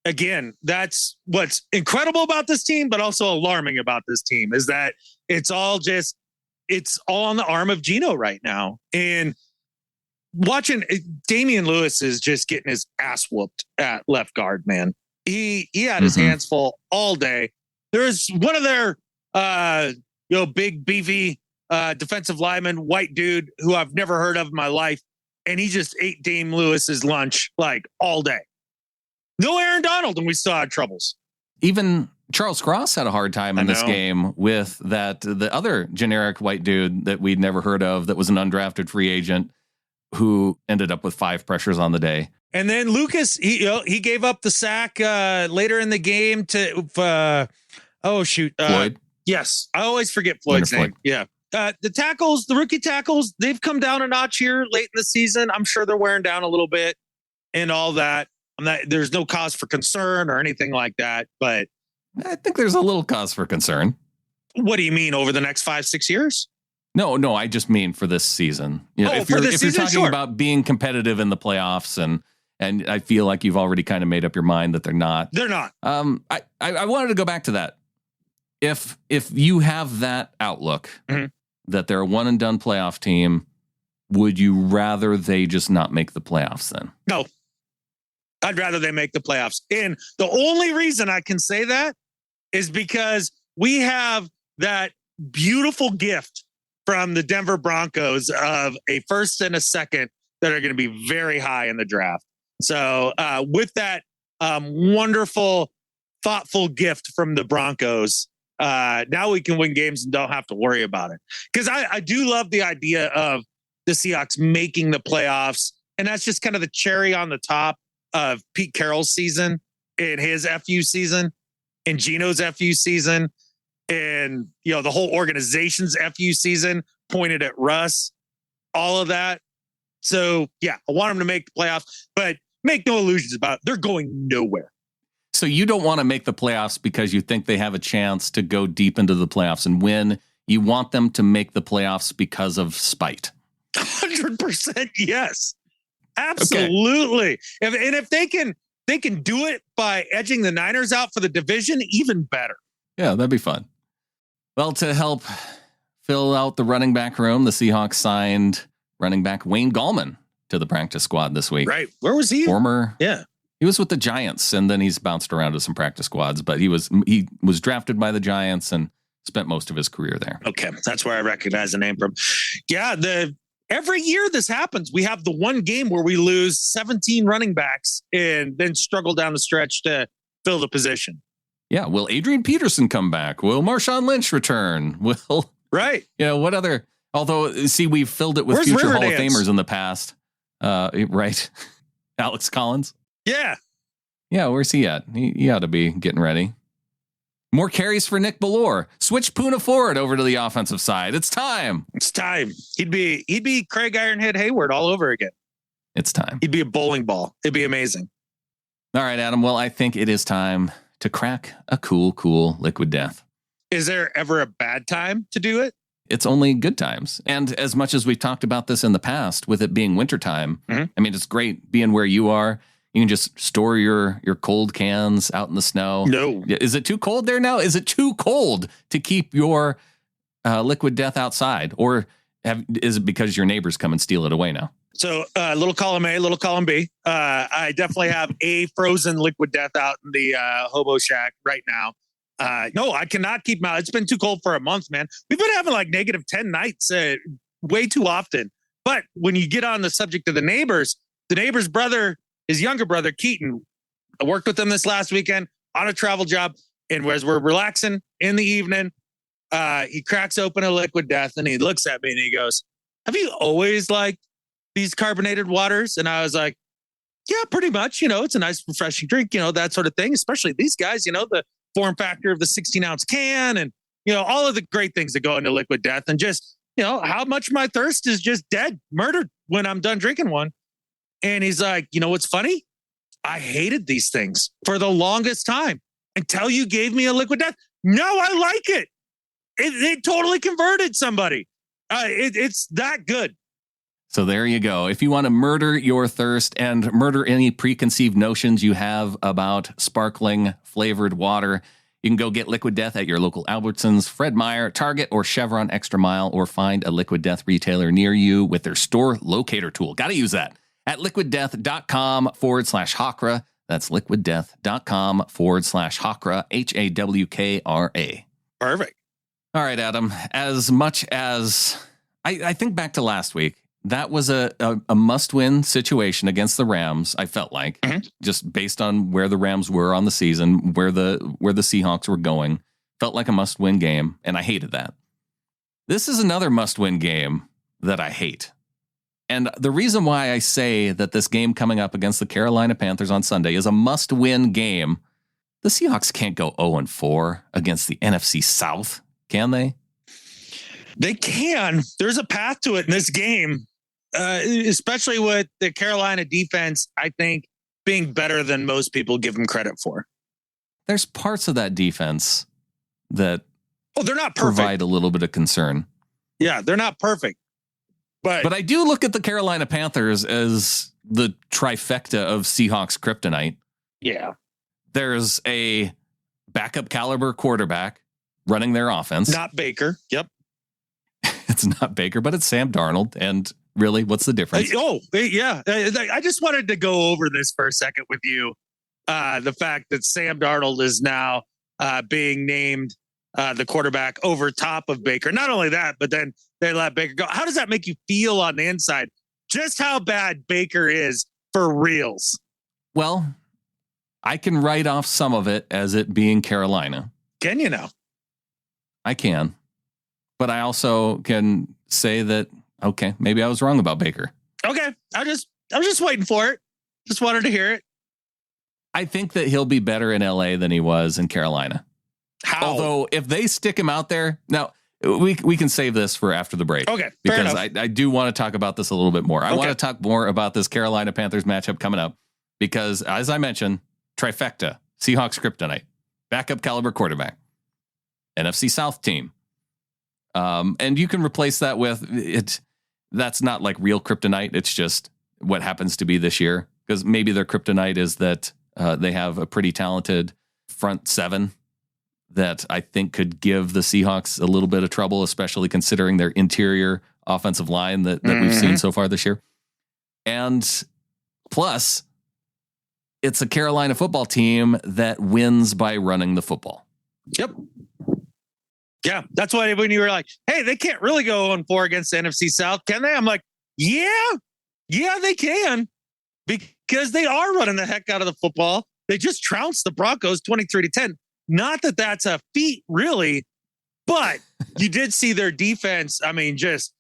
again, that's what's incredible about this team, but also alarming about this team is that it's all on the arm of Geno right now. And watching Damian Lewis is just getting his ass whooped at left guard, man. He had his hands full all day. There's one of their big beefy defensive lineman, white dude who I've never heard of in my life. And he just ate Dame Lewis's lunch like all day. No Aaron Donald, and we still had troubles. Even Charles Cross had a hard time in this game with the other generic white dude that we'd never heard of that was an undrafted free agent who ended up with 5 pressures on the day. And then Lucas, he gave up the sack later in the game to Floyd. Yes, I always forget Floyd's name. Yeah. The rookie tackles, they've come down a notch here late in the season. I'm sure they're wearing down a little bit and all that. There's no cause for concern or anything like that, but I think there's a little cause for concern. What do you mean over the next 5-6 years? No, I just mean for this season. If you're talking about being competitive in the playoffs and I feel like you've already kind of made up your mind that they're not. They're not. I wanted to go back to that. If you have that outlook that they're a one and done playoff team would you rather they just not make the playoffs then? No. I'd rather they make the playoffs. And the only reason I can say that is because we have that beautiful gift from the Denver Broncos of a first and a second that are going to be very high in the draft. So with that wonderful, thoughtful gift from the Broncos, now we can win games and don't have to worry about it. Because I do love the idea of the Seahawks making the playoffs. And that's just kind of the cherry on the top of Pete Carroll's season and his FU season and Geno's FU season. And, the whole organization's FU season pointed at Russ, all of that. So, yeah, I want them to make the playoffs, but make no illusions about it. They're going nowhere. So you don't want to make the playoffs because you think they have a chance to go deep into the playoffs and win. You want them to make the playoffs because of spite. 100% yes. Absolutely. Okay. If they can do it by edging the Niners out for the division, even better. Yeah, that'd be fun. Well, to help fill out the running back room, the Seahawks signed running back Wayne Gallman to the practice squad this week. Right. Where was he? He was with the Giants, and then he's bounced around to some practice squads, but he was drafted by the Giants and spent most of his career there. Okay. That's where I recognize the name from. Yeah. Every year this happens. We have the one game where we lose 17 running backs and then struggle down the stretch to fill the position. Yeah. Will Adrian Peterson come back? Will Marshawn Lynch return? Will what other? Although, see, we've filled it with future Hall of Famers in the past. Right. Alex Collins. Yeah. Yeah. Where's he at? He ought to be getting ready. More carries for Nick Bellore. Switch Puna Ford over to the offensive side. It's time. It's time. He'd be Craig Ironhead Hayward all over again. It's time. He'd be a bowling ball. It'd be amazing. All right, Adam. Well, I think it is time to crack a cool liquid death. Is there ever a bad time to do it? It's only good times. And as much as we've talked about this in the past, with it being wintertime, I mean, it's great being where you are. You can just store your cold cans out in the snow. No. Is it too cold there now? Is it too cold to keep your liquid death outside? Or is it because your neighbors come and steal it away now? So little column A, little column B. I definitely have a frozen liquid death out in the hobo shack right now. No, I cannot keep them out. It's been too cold for a month, man. We've been having like -10 nights way too often. But when you get on the subject of the neighbor's brother, his younger brother, Keaton, I worked with him this last weekend on a travel job. And as we're relaxing in the evening, he cracks open a liquid death and he looks at me and he goes, "Have you always liked these carbonated waters?" And I was like, "Yeah, pretty much. It's a nice, refreshing drink, that sort of thing. Especially these guys, the form factor of the 16-ounce can and, all of the great things that go into liquid death and just, how much my thirst is just dead, murdered when I'm done drinking one." And he's like, "What's funny? I hated these things for the longest time until you gave me a liquid death. No, I like it. It totally converted somebody. It's that good." So there you go. If you want to murder your thirst and murder any preconceived notions you have about sparkling flavored water, you can go get Liquid Death at your local Albertsons, Fred Meyer, Target, or Chevron Extra Mile, or find a Liquid Death retailer near you with their store locator tool. Got to use that at liquiddeath.com/Hawkra. That's liquiddeath.com/Hawkra, HAWKRA. Perfect. All right, Adam, as much as I think back to last week, that was a must-win situation against the Rams, I felt like, just based on where the Rams were on the season, where the Seahawks were going. Felt like a must-win game, and I hated that. This is another must-win game that I hate. And the reason why I say that this game coming up against the Carolina Panthers on Sunday is a must-win game, the Seahawks can't go 0-4 against the NFC South, can they? They can. There's a path to it in this game, especially with the Carolina defense, I think, being better than most people give them credit for. There's parts of that defense that they're not perfect. Provide a little bit of concern. Yeah, they're not perfect. But I do look at the Carolina Panthers as the trifecta of Seahawks kryptonite. Yeah. There's a backup caliber quarterback running their offense. Not Baker. Yep. It's not Baker, but it's Sam Darnold. And Really? What's the difference? Yeah. I just wanted to go over this for a second with you. The fact that Sam Darnold is now being named the quarterback over top of Baker. Not only that, but then they let Baker go. How does that make you feel on the inside? Just how bad Baker is for reals. Well, I can write off some of it as it being Carolina. Can you now? I can. But I also can say that, okay, maybe I was wrong about Baker. Okay. I was just waiting for it. Just wanted to hear it. I think that he'll be better in LA than he was in Carolina. How? Although if they stick him out there, now we can save this for after the break. Okay. Because I do want to talk about this a little bit more. I want to talk more about this Carolina Panthers matchup coming up because, as I mentioned, Trifecta, Seahawks Kryptonite, backup caliber quarterback, NFC South team. And you can replace that with it. That's not like real Kryptonite. It's just what happens to be this year, because maybe their Kryptonite is that they have a pretty talented front seven that I think could give the Seahawks a little bit of trouble, especially considering their interior offensive line that we've seen so far this year. And plus, it's a Carolina football team that wins by running the football. Yep. Yeah, that's why when you were like, hey, they can't really go 0-4 against the NFC South, can they? I'm like, yeah, they can, because they are running the heck out of the football. They just trounced the Broncos 23-10. Not that that's a feat, really, but you did see their defense, I mean, just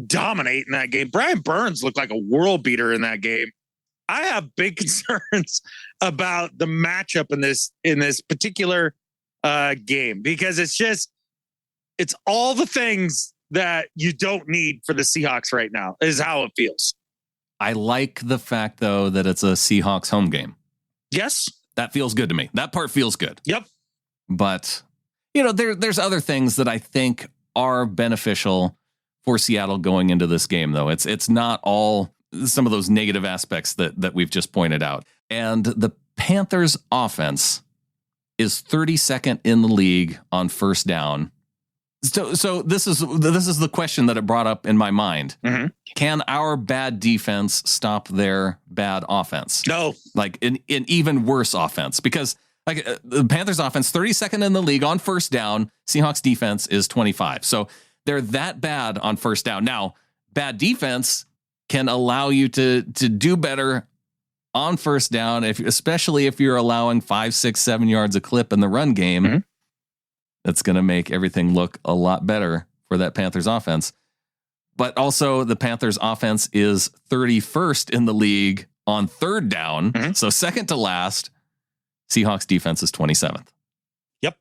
dominate in that game. Brian Burns looked like a world beater in that game. I have big concerns about the matchup in this particular game, because it's all the things that you don't need for the Seahawks right now is how it feels. I like the fact, though, that it's a Seahawks home game. Yes. That feels good to me. That part feels good. Yep. But, there's other things that I think are beneficial for Seattle going into this game, though. It's not all some of those negative aspects that we've just pointed out. And the Panthers offense is 32nd in the league on first down. So this is the question that it brought up in my mind. Mm-hmm. Can our bad defense stop their bad offense? No. Like an even worse offense, because the Panthers offense 32nd in the league on first down. Seahawks defense is 25. So they're that bad on first down. Now, bad defense can allow you to do better on first down, especially if you're allowing 5, 6, 7 yards a clip in the run game. Mm-hmm. That's going to make everything look a lot better for that Panthers offense. But also the Panthers offense is 31st in the league on third down. Mm-hmm. So second to last. Seahawks defense is 27th. Yep.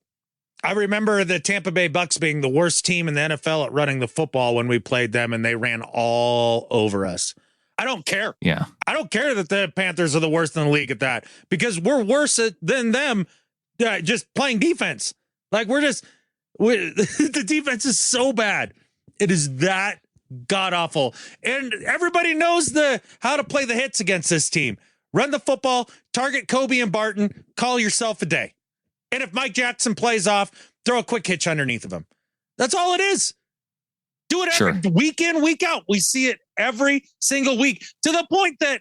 I remember the Tampa Bay Bucks being the worst team in the NFL at running the football when we played them, and they ran all over us. I don't care. Yeah. I don't care that the Panthers are the worst in the league at that, because we're worse than them just playing defense. Like the defense is so bad. It is that god awful. And everybody knows how to play the hits against this team. Run the football, target Kobe and Barton, call yourself a day. And if Mike Jackson plays off, throw a quick hitch underneath of him. That's all it is. Do it every week in, week out. We see it every single week, to the point that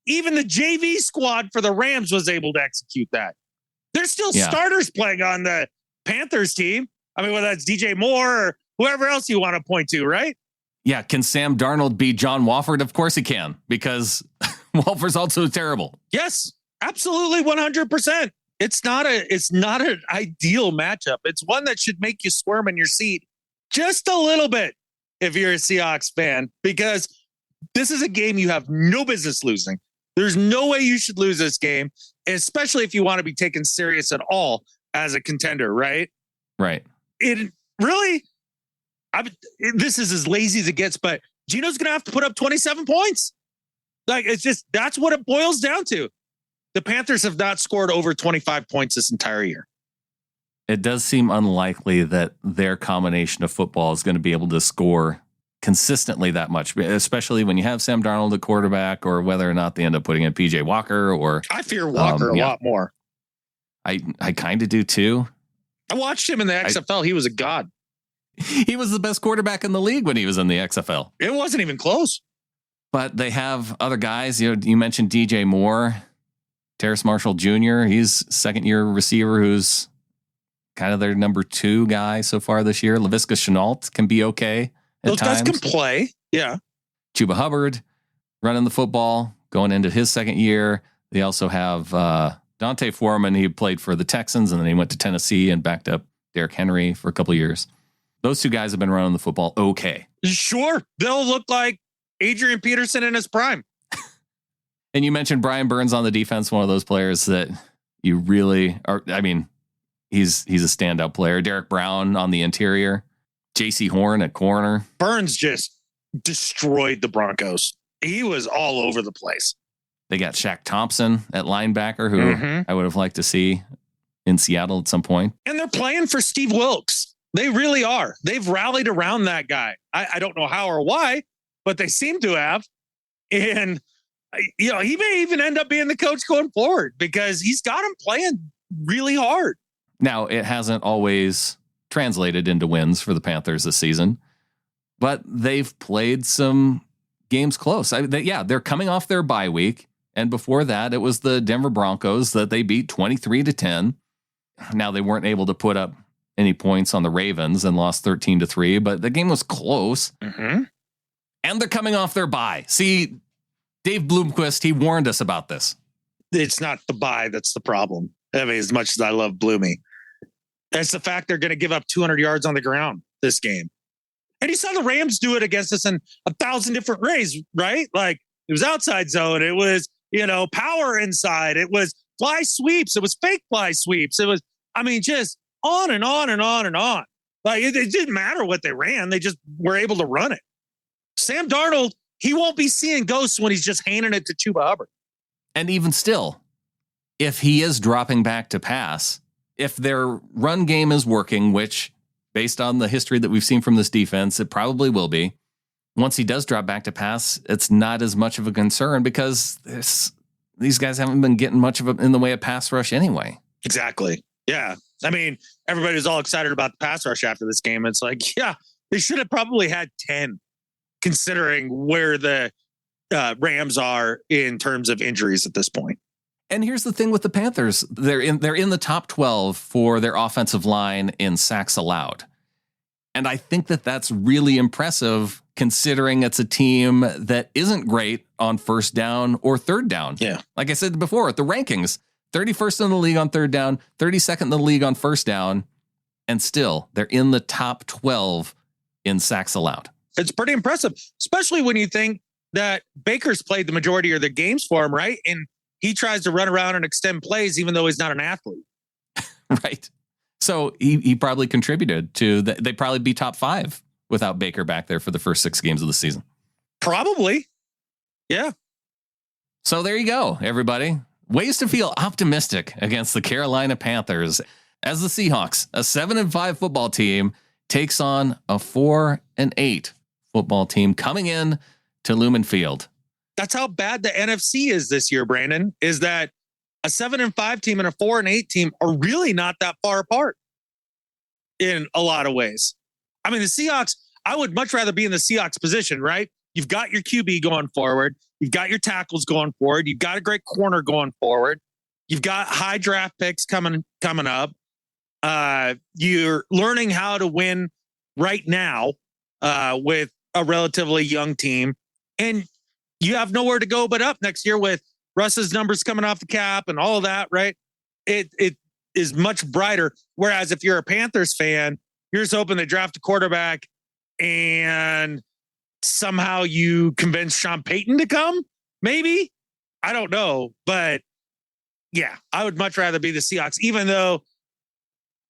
even the JV squad for the Rams was able to execute that. There's still starters playing on the Panthers team. I mean, whether that's DJ Moore or whoever else you want to point to, right? Yeah. Can Sam Darnold be John Wolford? Of course he can, because Wolford's also terrible. Yes, absolutely. 100%. It's not an ideal matchup. It's one that should make you squirm in your seat just a little bit if you're a Seahawks fan, because this is a game you have no business losing. There's no way you should lose this game, especially if you want to be taken serious at all as a contender, right? Right. It really, this is as lazy as it gets, but Geno's going to have to put up 27 points. Like, it's just, that's what it boils down to. The Panthers have not scored over 25 points this entire year. It does seem unlikely that their combination of football is going to be able to score consistently that much, especially when you have Sam Darnold at quarterback, or whether or not they end up putting in PJ Walker. Or I fear Walker a lot more. I kind of do too. I watched him in the XFL. He was a god. He was the best quarterback in the league when he was in the XFL. It wasn't even close. But they have other guys. You mentioned DJ Moore, Terrace Marshall Jr. He's second-year receiver who's kind of their number 2 guy so far this year. Laviska Shenault can be okay at Those times. guys can play. Yeah. Chuba Hubbard running the football, going into his second year. They also have Dante Foreman. He played for the Texans, and then he went to Tennessee and backed up Derrick Henry for a couple of years. Those 2 guys have been running the football okay. Sure. They'll look like Adrian Peterson in his prime. And you mentioned Brian Burns on the defense, one of those players that you really are. I mean, he's a standout player. Derek Brown on the interior, JC Horn at corner. Burns just destroyed the Broncos. He was all over the place. They got Shaq Thompson at linebacker, who I would have liked to see in Seattle at some point. And they're playing for Steve Wilkes. They really are. They've rallied around that guy. I don't know how or why, but they seem to have. And, he may even end up being the coach going forward because he's got him playing really hard. Now, it hasn't always translated into wins for the Panthers this season, but they've played some games close. They're coming off their bye week. And before that, it was the Denver Broncos that they beat 23-10. Now, they weren't able to put up any points on the Ravens and lost 13-3, but the game was close. Mm-hmm. And they're coming off their bye. See, Dave Bloomquist, he warned us about this. It's not the bye that's the problem. I mean, as much as I love Bloomy, it's the fact they're going to give up 200 yards on the ground this game. And you saw the Rams do it against us in 1,000 different ways, right? Like, it was outside zone. It was, power inside. It was fly sweeps. It was fake fly sweeps. It was, just on and on and on and on. Like, it didn't matter what they ran. They just were able to run it. Sam Darnold, he won't be seeing ghosts when he's just handing it to Chuba Hubbard. And even still, if he is dropping back to pass, if their run game is working, which based on the history that we've seen from this defense, it probably will be. Once he does drop back to pass, it's not as much of a concern because these guys haven't been getting much of in the way of pass rush anyway. Exactly. Yeah. Everybody was all excited about the pass rush after this game. It's like, yeah, they should have probably had 10, considering where the Rams are in terms of injuries at this point. And here's the thing with the Panthers. They're in the top 12 for their offensive line in sacks allowed. And I think that that's really impressive considering it's a team that isn't great on first down or third down. Yeah. Like I said before, the rankings, 31st in the league on third down, 32nd in the league on first down, and still they're in the top 12 in sacks allowed. It's pretty impressive, especially when you think that Baker's played the majority of the games for him, right? And he tries to run around and extend plays, even though he's not an athlete. Right. So he probably contributed to that. They'd probably be top 5 without Baker back there for the first 6 games of the season. Probably. Yeah. So there you go, everybody. Ways to feel optimistic against the Carolina Panthers as the Seahawks, a 7-5 football team, takes on a 4-8 football team coming in to Lumen Field. That's how bad the NFC is this year, Brandon, is that a 7-5 team and a 4-8 team are really not that far apart in a lot of ways. The Seahawks, I would much rather be in the Seahawks position, right? You've got your QB going forward. You've got your tackles going forward. You've got a great corner going forward. You've got high draft picks coming up. You're learning how to win right now with a relatively young team. And you have nowhere to go but up next year with Russ's numbers coming off the cap and all of that, right? It is much brighter. Whereas if you're a Panthers fan, you're just hoping they draft a quarterback and somehow you convince Sean Payton to come, maybe. I don't know. But yeah, I would much rather be the Seahawks, even though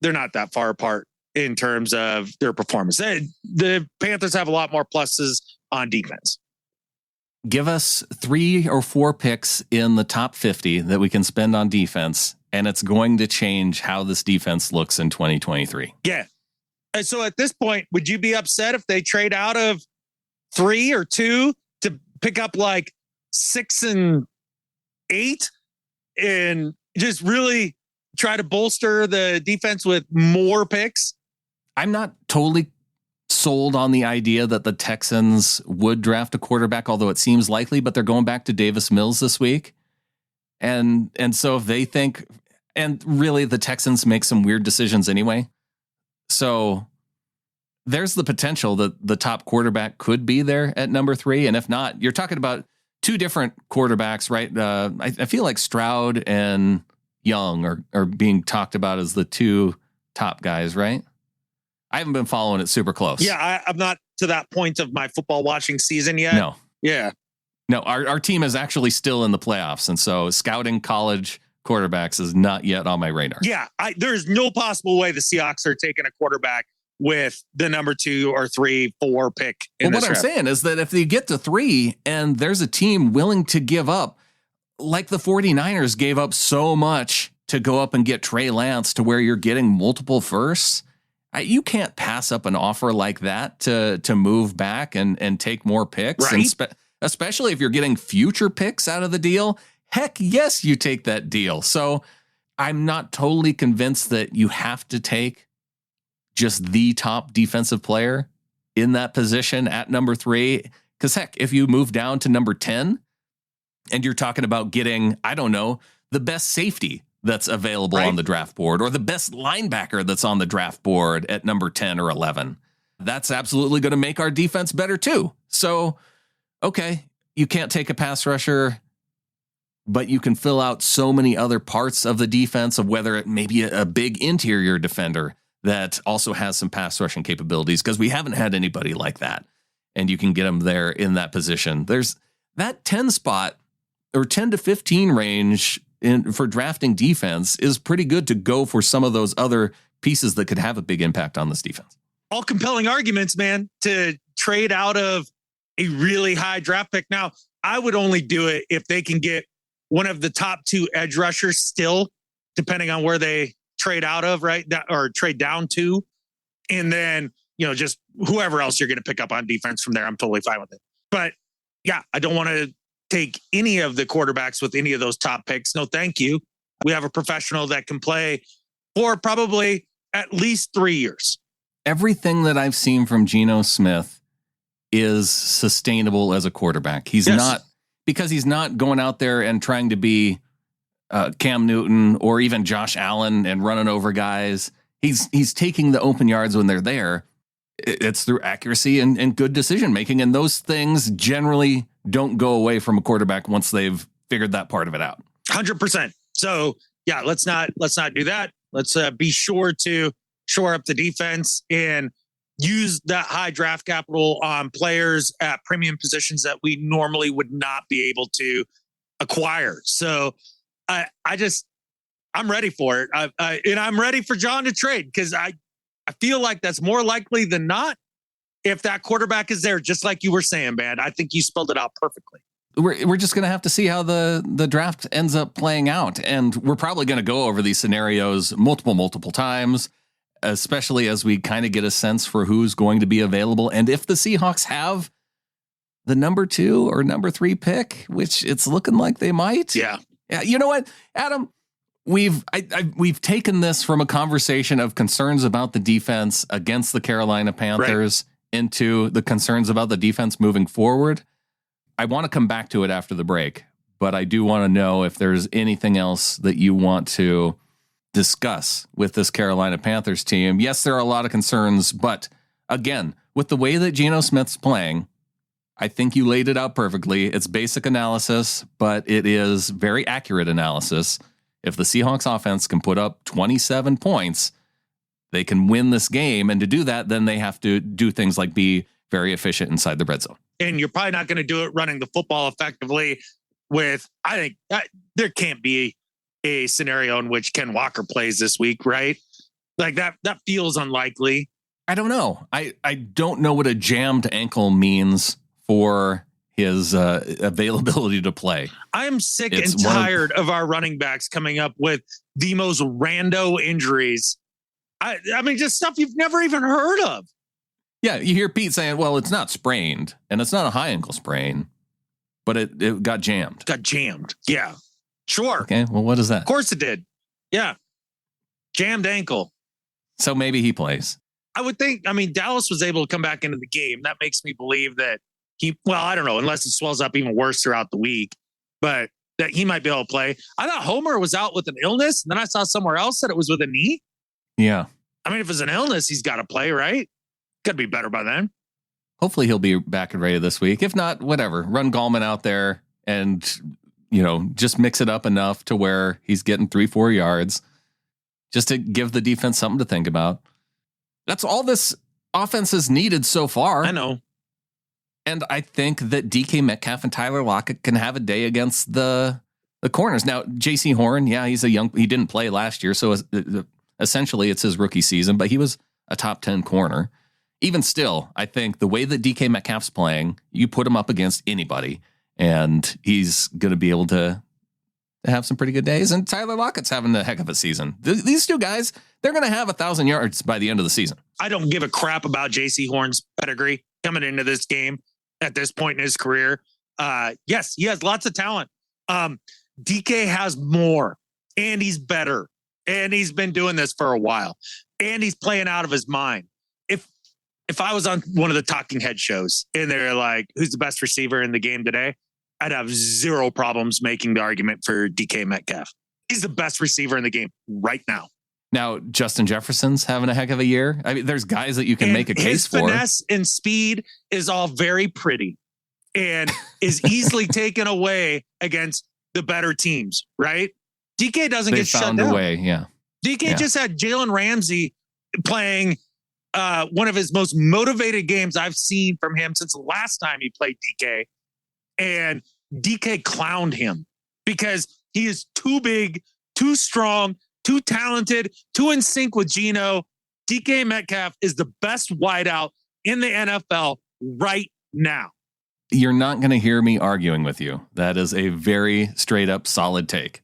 they're not that far apart in terms of their performance. The Panthers have a lot more pluses on defense. Give us 3 or 4 picks in the top 50 that we can spend on defense, and it's going to change how this defense looks in 2023. Yeah. And so at this point, would you be upset if they trade out of 3 or 2 to pick up like 6 and 8 and just really try to bolster the defense with more picks? I'm not totally sold on the idea that the Texans would draft a quarterback, although it seems likely, but they're going back to Davis Mills this week. And so if they think, and really the Texans make some weird decisions anyway. So there's the potential that the top quarterback could be there at number 3. And if not, you're talking about 2 different quarterbacks, right? I feel like Stroud and Young are being talked about as the 2 top guys, right? I haven't been following it super close. Yeah, I'm not to that point of my football watching season yet. No. Yeah. No, our team is actually still in the playoffs. And so scouting college quarterbacks is not yet on my radar. Yeah, there's no possible way the Seahawks are taking a quarterback with the number 2 or 3, 4 pick. Well, what I'm saying is that if they get to 3 and there's a team willing to give up, like the 49ers gave up so much to go up and get Trey Lance to where you're getting multiple firsts, you can't pass up an offer like that to move back and take more picks. Right. And especially if you're getting future picks out of the deal. Heck yes, you take that deal. So I'm not totally convinced that you have to take just the top defensive player in that position at number 3. Because heck, if you move down to number 10 and you're talking about getting, I don't know, the best safety that's available on the draft board or the best linebacker that's on the draft board at number 10 or 11, that's absolutely going to make our defense better too. So, okay, you can't take a pass rusher, but you can fill out so many other parts of the defense, of whether it may be a big interior defender that also has some pass rushing capabilities, because we haven't had anybody like that. And you can get them there in that position. There's that 10 spot or 10 to 15 range for drafting defense is pretty good to go for some of those other pieces that could have a big impact on this defense. All compelling arguments, man, to trade out of a really high draft pick. Now, I would only do it if they can get one of the top 2 edge rushers still, depending on where they trade out of, right? Or trade down to. And then, just whoever else you're going to pick up on defense from there, I'm totally fine with it. But yeah, I don't want to take any of the quarterbacks with any of those top picks. No, thank you. We have a professional that can play for probably at least 3 years. Everything that I've seen from Geno Smith is sustainable as a quarterback. He's not, because he's not going out there and trying to be Cam Newton or even Josh Allen and running over guys. He's taking the open yards when they're there. It's through accuracy and good decision making. And those things generally don't go away from a quarterback once they've figured that part of it out. 100%. So yeah, let's not do that. Let's be sure to shore up the defense and use that high draft capital on players at premium positions that we normally would not be able to acquire. So I'm ready for it. And I'm ready for John to trade, because I feel like that's more likely than not if that quarterback is there, just like you were saying, man. I think you spelled it out perfectly. We're just going to have to see how the draft ends up playing out. And we're probably going to go over these scenarios multiple times, especially as we kind of get a sense for who's going to be available. And if the Seahawks have the number 2 or number 3 pick, which it's looking like they might. Yeah. You know what, Adam? We've taken this from a conversation of concerns about the defense against the Carolina Panthers into the concerns about the defense moving forward. I want to come back to it after the break, but I do want to know if there's anything else that you want to discuss with this Carolina Panthers team. Yes, there are a lot of concerns, but again, with the way that Geno Smith's playing, I think you laid it out perfectly. It's basic analysis, but it is very accurate analysis. If the Seahawks offense can put up 27 points, they can win this game. And to do that, then they have to do things like be very efficient inside the red zone. And you're probably not going to do it running the football effectively with, I think there can't be a scenario in which Ken Walker plays this week, right? Like that feels unlikely. I don't know. I don't know what a jammed ankle means for his availability to play. I'm sick and tired of our running backs coming up with the most rando injuries. I mean, just stuff you've never even heard of. Yeah, you hear Pete saying, well, it's not sprained, and it's not a high ankle sprain, but it got jammed. Got jammed. Yeah, sure. Okay, well, what is that? Of course it did. Yeah, jammed ankle. So maybe he plays. I would think, I mean, Dallas was able to come back into the game. That makes me believe that I don't know, unless it swells up even worse throughout the week, but that he might be able to play. I thought Homer was out with an illness, and then I saw somewhere else that it was with a knee. Yeah. I mean, if it's an illness, he's got to play, right? Got to be better by then. Hopefully he'll be back and ready this week. If not, whatever. Run Gallman out there and, just mix it up enough to where he's getting 3-4 yards just to give the defense something to think about. That's all this offense has needed so far. I know. And I think that DK Metcalf and Tyler Lockett can have a day against the corners. Now, JC Horn, he didn't play last year, so essentially it's his rookie season, but he was a top 10 corner. Even still, I think the way that DK Metcalf's playing, you put him up against anybody, and he's going to be able to have some pretty good days. And Tyler Lockett's having a heck of a season. These two guys, they're going to have 1,000 yards by the end of the season. I don't give a crap about JC Horn's pedigree coming into this game at this point in his career. Yes, he has lots of talent. DK has more, and he's better, and he's been doing this for a while, and he's playing out of his mind. If I was on one of the talking head shows and they're like, who's the best receiver in the game today? I'd have zero problems making the argument for DK Metcalf. He's the best receiver in the game right now. Now, Justin Jefferson's having a heck of a year. I mean, there's guys that you can make a case for. His finesse and speed is all very pretty and is easily taken away against the better teams, right? DK doesn't get shut down. They found a way, yeah. DK just had Jalen Ramsey playing one of his most motivated games I've seen from him since the last time he played DK. And DK clowned him because he is too big, too strong, too talented, too in sync with Geno. DK Metcalf is the best wideout in the NFL right now. You're not going to hear me arguing with you. That is a very straight up solid take.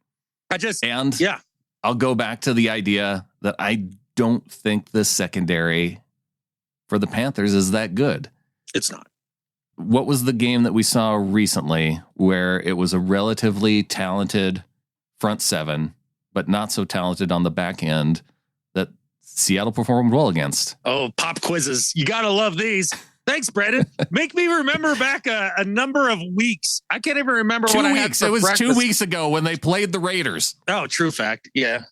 I'll go back to the idea that I don't think the secondary for the Panthers is that good. It's not. What was the game that we saw recently where it was a relatively talented front seven, but not so talented on the back end that Seattle performed well against? Oh, pop quizzes. You got to love these. Thanks, Brandon. Make me remember back a number of weeks. I can't even remember what I had for breakfast. 2 weeks ago when they played the Raiders. Oh, true fact. Yeah.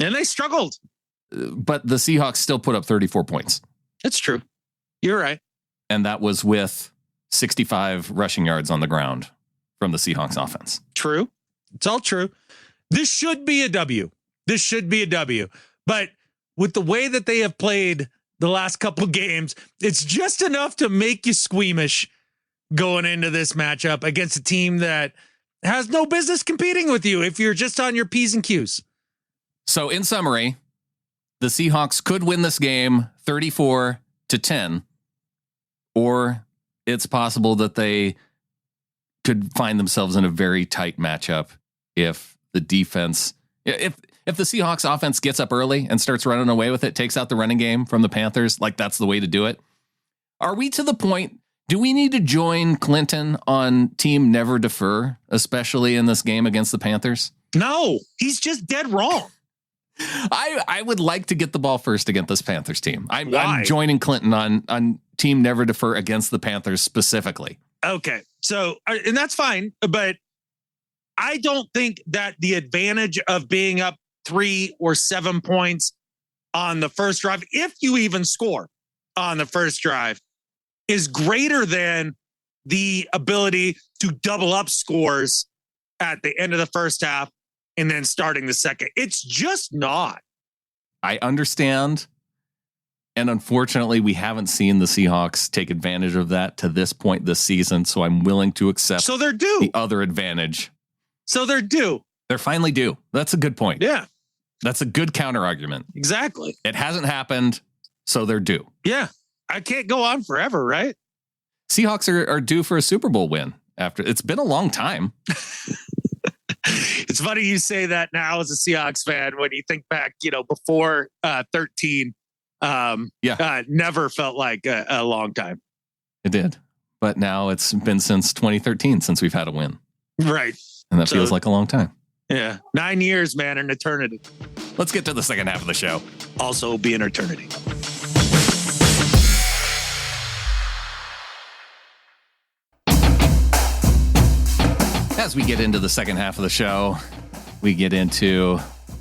And they struggled. But the Seahawks still put up 34 points. It's true. You're right. And that was with 65 rushing yards on the ground from the Seahawks offense. True. It's all true. This should be a W. But with the way that they have played the last couple of games, it's just enough to make you squeamish going into this matchup against a team that has no business competing with you if you're just on your P's and Q's. So in summary, the Seahawks could win this game 34-10, or it's possible that they could find themselves in a very tight matchup if the defense, if the Seahawks offense gets up early and starts running away with it, takes out the running game from the Panthers, like that's the way to do it. Are we to the point, do we need to join Clinton on team never defer, especially in this game against the Panthers? No, he's just dead wrong. I would like to get the ball first against this Panthers team. I'm joining Clinton on team never defer against the Panthers specifically. Okay. So, and that's fine, but I don't think that the advantage of being up 3 or 7 points on the first drive, if you even score on the first drive, is greater than the ability to double up scores at the end of the first half and then starting the second. It's just not. I understand. And unfortunately, we haven't seen the Seahawks take advantage of that to this point this season. So I'm willing to accept the other advantage. So they're due. They're finally due. That's a good point. Yeah. That's a good counter argument. Exactly. It hasn't happened, so they're due. Yeah. I can't go on forever, right? Seahawks are due for a Super Bowl win after. It's been a long time. It's funny you say that now as a Seahawks fan when you think back, before 13. Never felt like a long time. It did. But now it's been since 2013 since we've had a win. Right. And that feels like a long time. Yeah. 9 years, man, an eternity. Let's get to the second half of the show. Also be an eternity. As we get into the second half of the show, we get into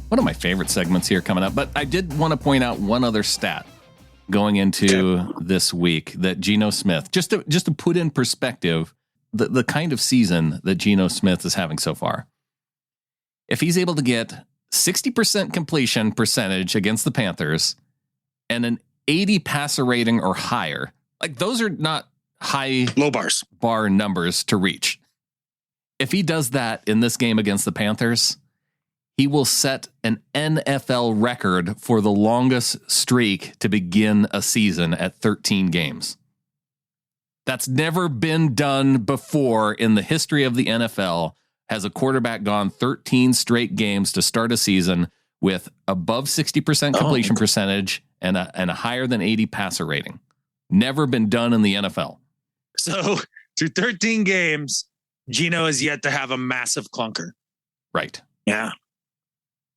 one of my favorite segments here coming up. But I did want to point out one other stat going into this week that Geno Smith, just to put in perspective the kind of season that Geno Smith is having so far. If he's able to get 60% completion percentage against the Panthers and an 80 passer rating or higher, like those are not low bar numbers to reach. If he does that in this game against the Panthers, he will set an NFL record for the longest streak to begin a season at 13 games. That's never been done before in the history of the NFL. Has a quarterback gone 13 straight games to start a season with above 60% completion percentage and a higher than 80 passer rating. Never been done in the NFL. So through 13 games, Geno has yet to have a massive clunker. Right. Yeah.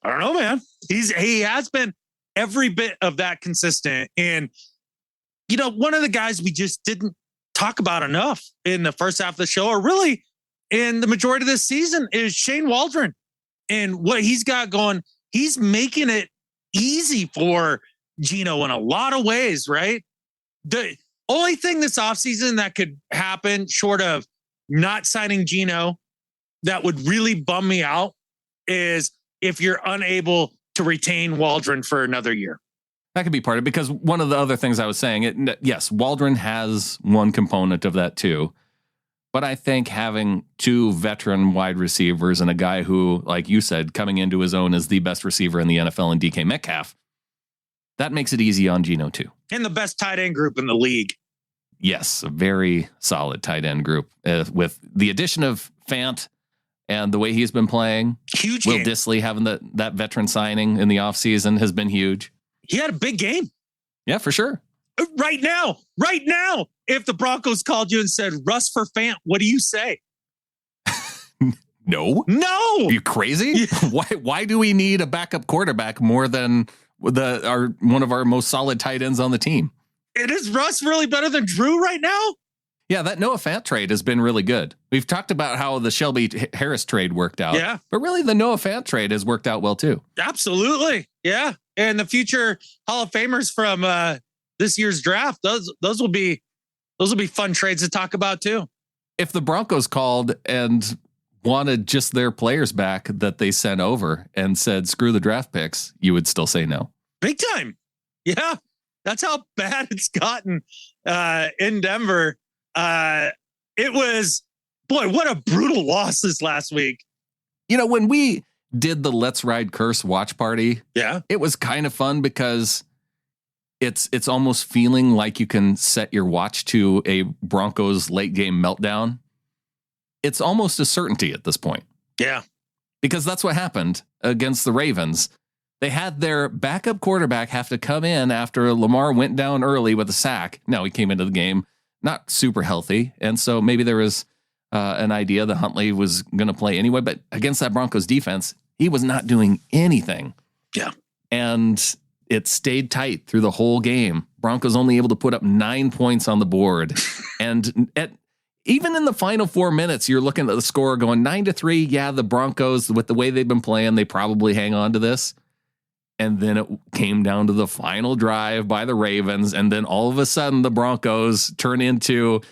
I don't know, man. He has been every bit of that consistent. And, you know, one of the guys we just didn't talk about enough in the first half of the show, or really in the majority of this season, is Shane Waldron. And what he's got going, he's making it easy for Geno in a lot of ways, right? The only thing this offseason that could happen short of not signing Geno that would really bum me out is if you're unable to retain Waldron for another year. That could be part of it, because one of the other things I was saying, yes, Waldron has one component of that too. But I think having two veteran wide receivers and a guy who, like you said, coming into his own as the best receiver in the NFL in DK Metcalf, that makes it easy on Geno too. And the best tight end group in the league. Yes, a very solid tight end group with the addition of Fant and the way he's been playing. Huge Will game. Dissly having that veteran signing in the offseason has been huge. He had a big game. Yeah, for sure. Right now, if the Broncos called you and said, Russ for Fant, what do you say? No. Are you crazy? Why do we need a backup quarterback more than one of our most solid tight ends on the team? It is Russ really better than Drew right now? Yeah, that Noah Fant trade has been really good. We've talked about how the Shelby Harris trade worked out. Yeah. But really the Noah Fant trade has worked out well too. Absolutely. Yeah. And the future Hall of Famers from this year's draft, those will be fun trades to talk about too. If the Broncos called and wanted just their players back that they sent over and said, screw the draft picks, you would still say no. Big time. Yeah. That's how bad it's gotten in Denver. It was, boy, what a brutal loss this last week. You know, when we did the Let's Ride Curse watch party, it was kind of fun because it's almost feeling like you can set your watch to a Broncos late game meltdown. It's almost a certainty at this point. Yeah. Because that's what happened against the Ravens. They had their backup quarterback have to come in after Lamar went down early with a sack. Now, he came into the game not super healthy, and so maybe there was an idea that Huntley was going to play anyway, but against that Broncos defense, he was not doing anything. Yeah. And it stayed tight through the whole game. Broncos only able to put up 9 points on the board. And even in the final 4 minutes, you're looking at the score going 9-3. Yeah, the Broncos, with the way they've been playing, they probably hang on to this. And then it came down to the final drive by the Ravens. And then all of a sudden the Broncos turn into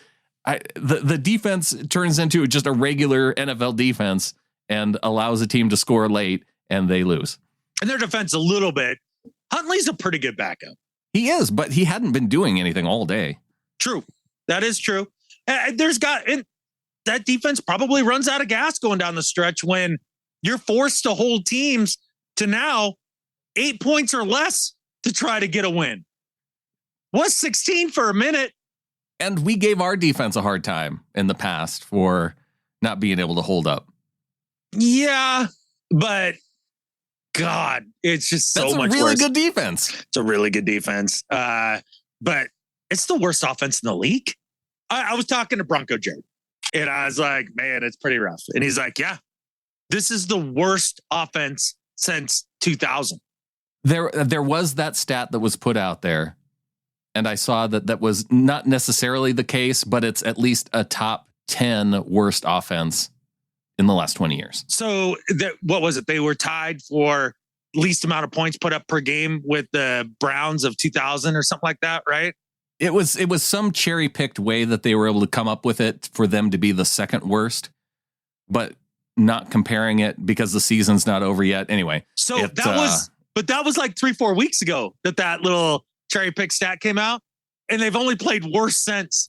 the defense turns into just a regular NFL defense and allows a team to score late, and they lose. And their defense a little bit. Huntley's a pretty good backup. He is, but he hadn't been doing anything all day. True. That is true. And that defense probably runs out of gas going down the stretch when you're forced to hold teams to now 8 points or less to try to get a win. Was 16 for a minute. And we gave our defense a hard time in the past for not being able to hold up. Yeah, but God, it's just so much worse. That's a really good defense. It's a really good defense. But it's the worst offense in the league. I was talking to Bronco Joe, and I was like, man, it's pretty rough. And he's like, yeah, this is the worst offense since 2000. There was that stat that was put out there, and I saw that was not necessarily the case, but it's at least a top 10 worst offense in the last 20 years. So what was it? They were tied for least amount of points put up per game with the Browns of 2000 or something like that, right? It was some cherry picked way that they were able to come up with it for them to be the second worst, but not comparing it because the season's not over yet. Anyway, so that was like 3-4 weeks ago that little cherry pick stat came out, and they've only played worse since.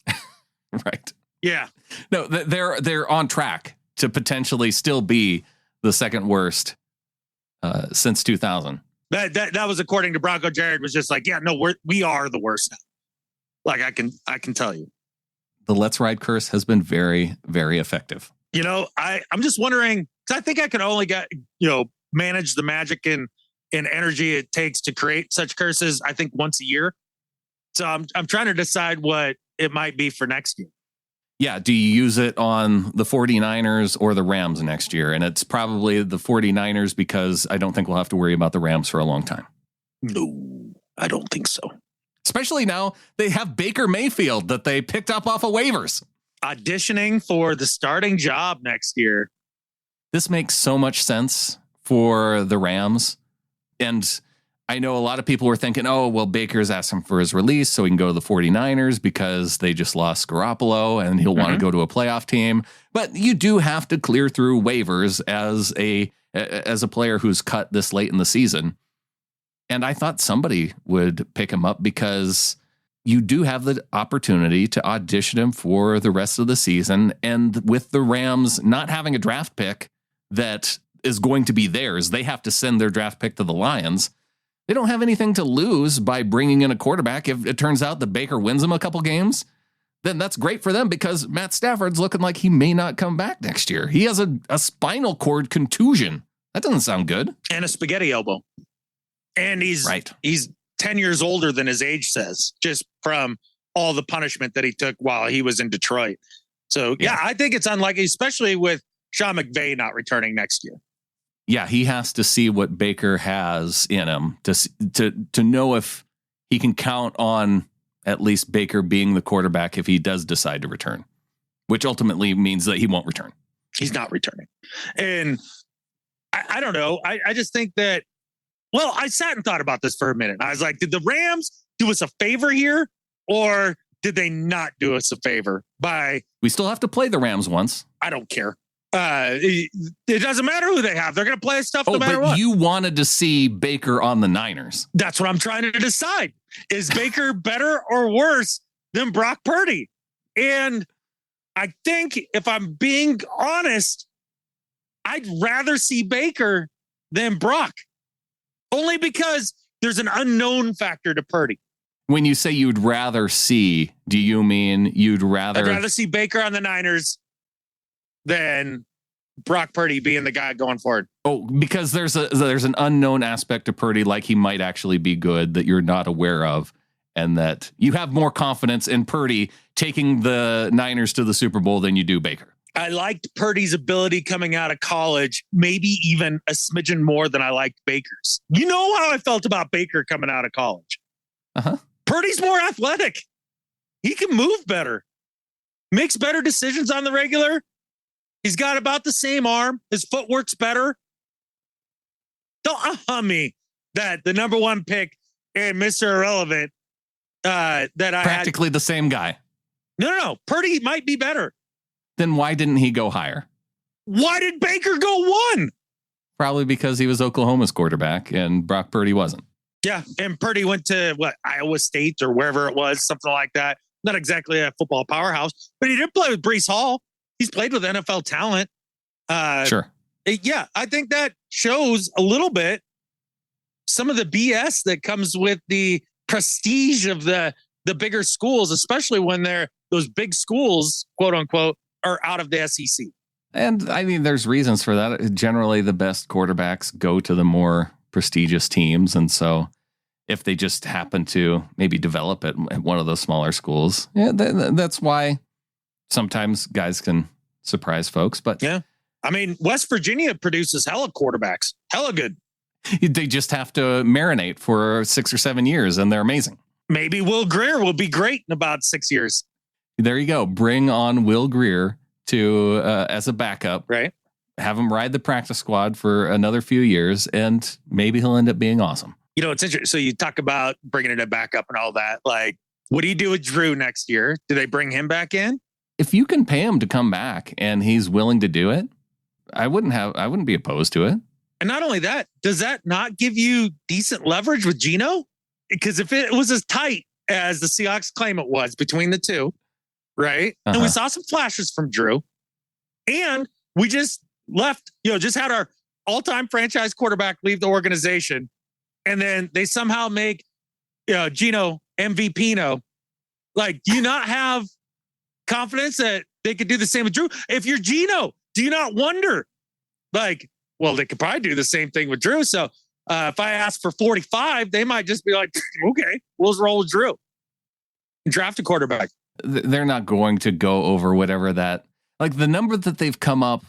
Right. Yeah. No, they're on track to potentially still be the second worst since 2000. That was according to Bronco. Jared was just like, yeah, no, we are the worst now. Like I can tell you, the Let's Ride curse has been very, very effective. You know, I'm just wondering, because I think I can only manage the magic and energy it takes to create such curses, I think once a year. So I'm trying to decide what it might be for next year. Yeah. Do you use it on the 49ers or the Rams next year? And it's probably the 49ers because I don't think we'll have to worry about the Rams for a long time. No, I don't think so. Especially now they have Baker Mayfield that they picked up off of waivers. Auditioning for the starting job next year. This makes so much sense for the Rams. And I know a lot of people were thinking, oh, well, Baker's asking for his release so he can go to the 49ers because they just lost Garoppolo and he'll want to go to a playoff team. But you do have to clear through waivers as a player who's cut this late in the season. And I thought somebody would pick him up because you do have the opportunity to audition him for the rest of the season. And with the Rams not having a draft pick that is going to be theirs, they have to send their draft pick to the Lions. They don't have anything to lose by bringing in a quarterback. If it turns out that Baker wins them a couple games, then that's great for them because Matt Stafford's looking like he may not come back next year. He has a spinal cord contusion. That doesn't sound good. And a spaghetti elbow. And he's 10 years older than his age says, just from all the punishment that he took while he was in Detroit. So, yeah, I think it's unlikely, especially with Sean McVay not returning next year. Yeah, he has to see what Baker has in him to know if he can count on at least Baker being the quarterback if he does decide to return, which ultimately means that he won't return. He's not returning. And I don't know. I just think that, well, I sat and thought about this for a minute. I was like, did the Rams do us a favor here or did they not do us a favor by... We still have to play the Rams once. I don't care. It doesn't matter who they have. They're going to play stuff no matter what. You wanted to see Baker on the Niners. That's what I'm trying to decide. Is Baker better or worse than Brock Purdy? And I think if I'm being honest, I'd rather see Baker than Brock. Only because there's an unknown factor to Purdy. When you say you'd rather see, do you mean you'd rather... I'd rather see Baker on the Niners than Brock Purdy being the guy going forward. Oh, because there's an unknown aspect to Purdy, like he might actually be good that you're not aware of, and that you have more confidence in Purdy taking the Niners to the Super Bowl than you do Baker. I liked Purdy's ability coming out of college, maybe even a smidgen more than I liked Baker's. You know how I felt about Baker coming out of college. Uh-huh. Purdy's more athletic. He can move better, makes better decisions on the regular. He's got about the same arm. His footwork's better. Don't me that the number one pick and Mr. Irrelevant that I practically the same guy. No. Purdy might be better. Then why didn't he go higher? Why did Baker go one? Probably because he was Oklahoma's quarterback and Brock Purdy wasn't. Yeah, and Purdy went to Iowa State or wherever it was, something like that. Not exactly a football powerhouse, but he did play with Breece Hall. He's played with NFL talent. Sure. Yeah, I think that shows a little bit some of the BS that comes with the prestige of the bigger schools, especially when those big schools, quote unquote, are out of the SEC. And I mean, there's reasons for that. Generally, the best quarterbacks go to the more prestigious teams. And so if they just happen to maybe develop at one of those smaller schools, that's why sometimes guys can surprise folks. But yeah, I mean, West Virginia produces hella quarterbacks, hella good. They just have to marinate for 6 or 7 years and they're amazing. Maybe Will Grier will be great in about 6 years. There you go. Bring on Will Grier to as a backup. Right. have him ride the practice squad for another few years, and maybe he'll end up being awesome. You know, it's interesting. So you talk about bringing it back up and all that. Like, what do you do with Drew next year? Do they bring him back in? If you can pay him to come back and he's willing to do it, I wouldn't be opposed to it. And not only that, does that not give you decent leverage with Geno? Because if it was as tight as the Seahawks claim it was between the two, right? Uh-huh. And we saw some flashes from Drew, and we just left, just had our all-time franchise quarterback leave the organization, and then they somehow make Geno MVP-no. Like, do you not have confidence that they could do the same with Drew? If you're Geno, do you not wonder, like, well, they could probably do the same thing with Drew. So if I ask for 45, they might just be like, okay, we'll roll with Drew and draft a quarterback. They're not going to go over whatever that, like the number that they've come up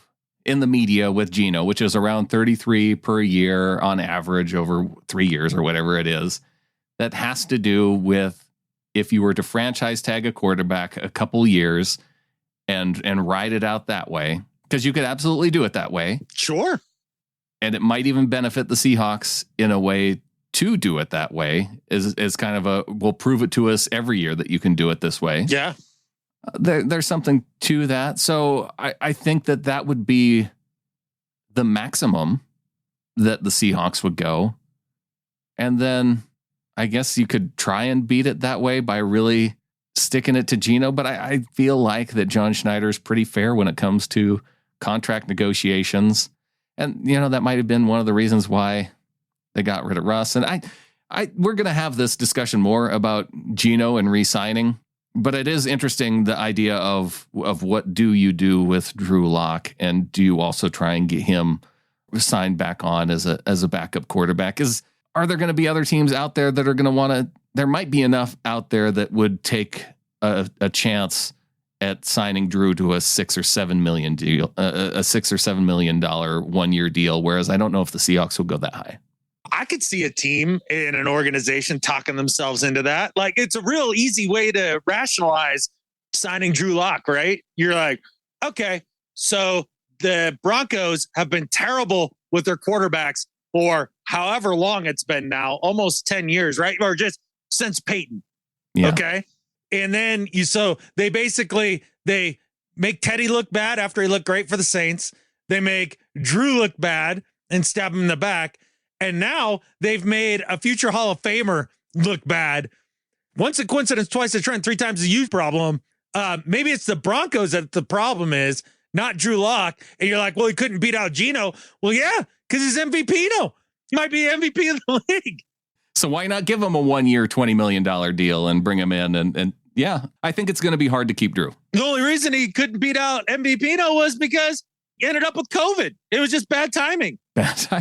in the media with Geno, which is around 33 per year on average over 3 years or whatever it is. That has to do with if you were to franchise tag a quarterback a couple years and ride it out that way, because you could absolutely do it that way. Sure. And it might even benefit the Seahawks in a way to do it that way is kind of we'll prove it to us every year that you can do it this way. Yeah. There's something to that. So I think that would be the maximum that the Seahawks would go. And then I guess you could try and beat it that way by really sticking it to Geno. But I feel like that John Schneider's pretty fair when it comes to contract negotiations. And, that might have been one of the reasons why they got rid of Russ. And we're going to have this discussion more about Geno and re-signing. But it is interesting, the idea of what do you do with Drew Lock, and do you also try and get him signed back on as a backup quarterback? Are there going to be other teams out there that are going to want to? There might be enough out there that would take a chance at signing Drew to a $6 or $7 million deal, a $6 or $7 million 1 year deal. Whereas I don't know if the Seahawks will go that high. I could see a team in an organization talking themselves into that. Like, it's a real easy way to rationalize signing Drew Lock, right? You're like, okay, so the Broncos have been terrible with their quarterbacks for however long it's been now, almost 10 years, right? Or just since Peyton. Yeah. Okay. And then they make Teddy look bad after he looked great for the Saints. They make Drew look bad and stab him in the back. And now they've made a future Hall of Famer look bad. Once a coincidence, twice a trend, 3 times a use problem. Maybe it's the Broncos that the problem is, not Drew Lock. And you're like, well, he couldn't beat out Geno. Well, yeah, because he's MVP now. He might be MVP of the league. So why not give him a 1 year, $20 million deal and bring him in? And yeah, I think it's going to be hard to keep Drew. The only reason he couldn't beat out MVP was because he ended up with COVID. It was just bad timing.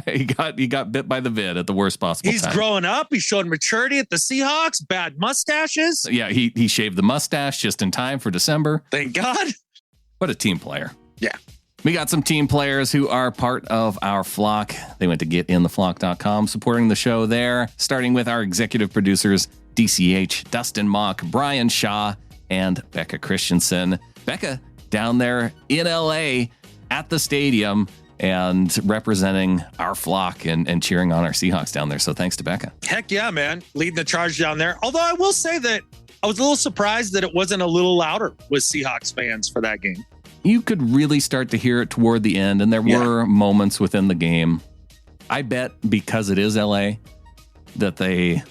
He got bit by the vid at the worst possible time. He's growing up. He showed maturity at the Seahawks. Bad mustaches. Yeah, he shaved the mustache just in time for December. Thank God. What a team player. Yeah. We got some team players who are part of our flock. They went to getintheflock.com, supporting the show there, starting with our executive producers, DCH, Dustin Mock, Brian Shaw, and Becca Christensen. Becca down there in LA at the stadium and representing our flock and cheering on our Seahawks down there. So thanks to Becca. Heck yeah, man. Leading the charge down there. Although I will say that I was a little surprised that it wasn't a little louder with Seahawks fans for that game. You could really start to hear it toward the end, and there were moments within the game. I bet because it is LA that they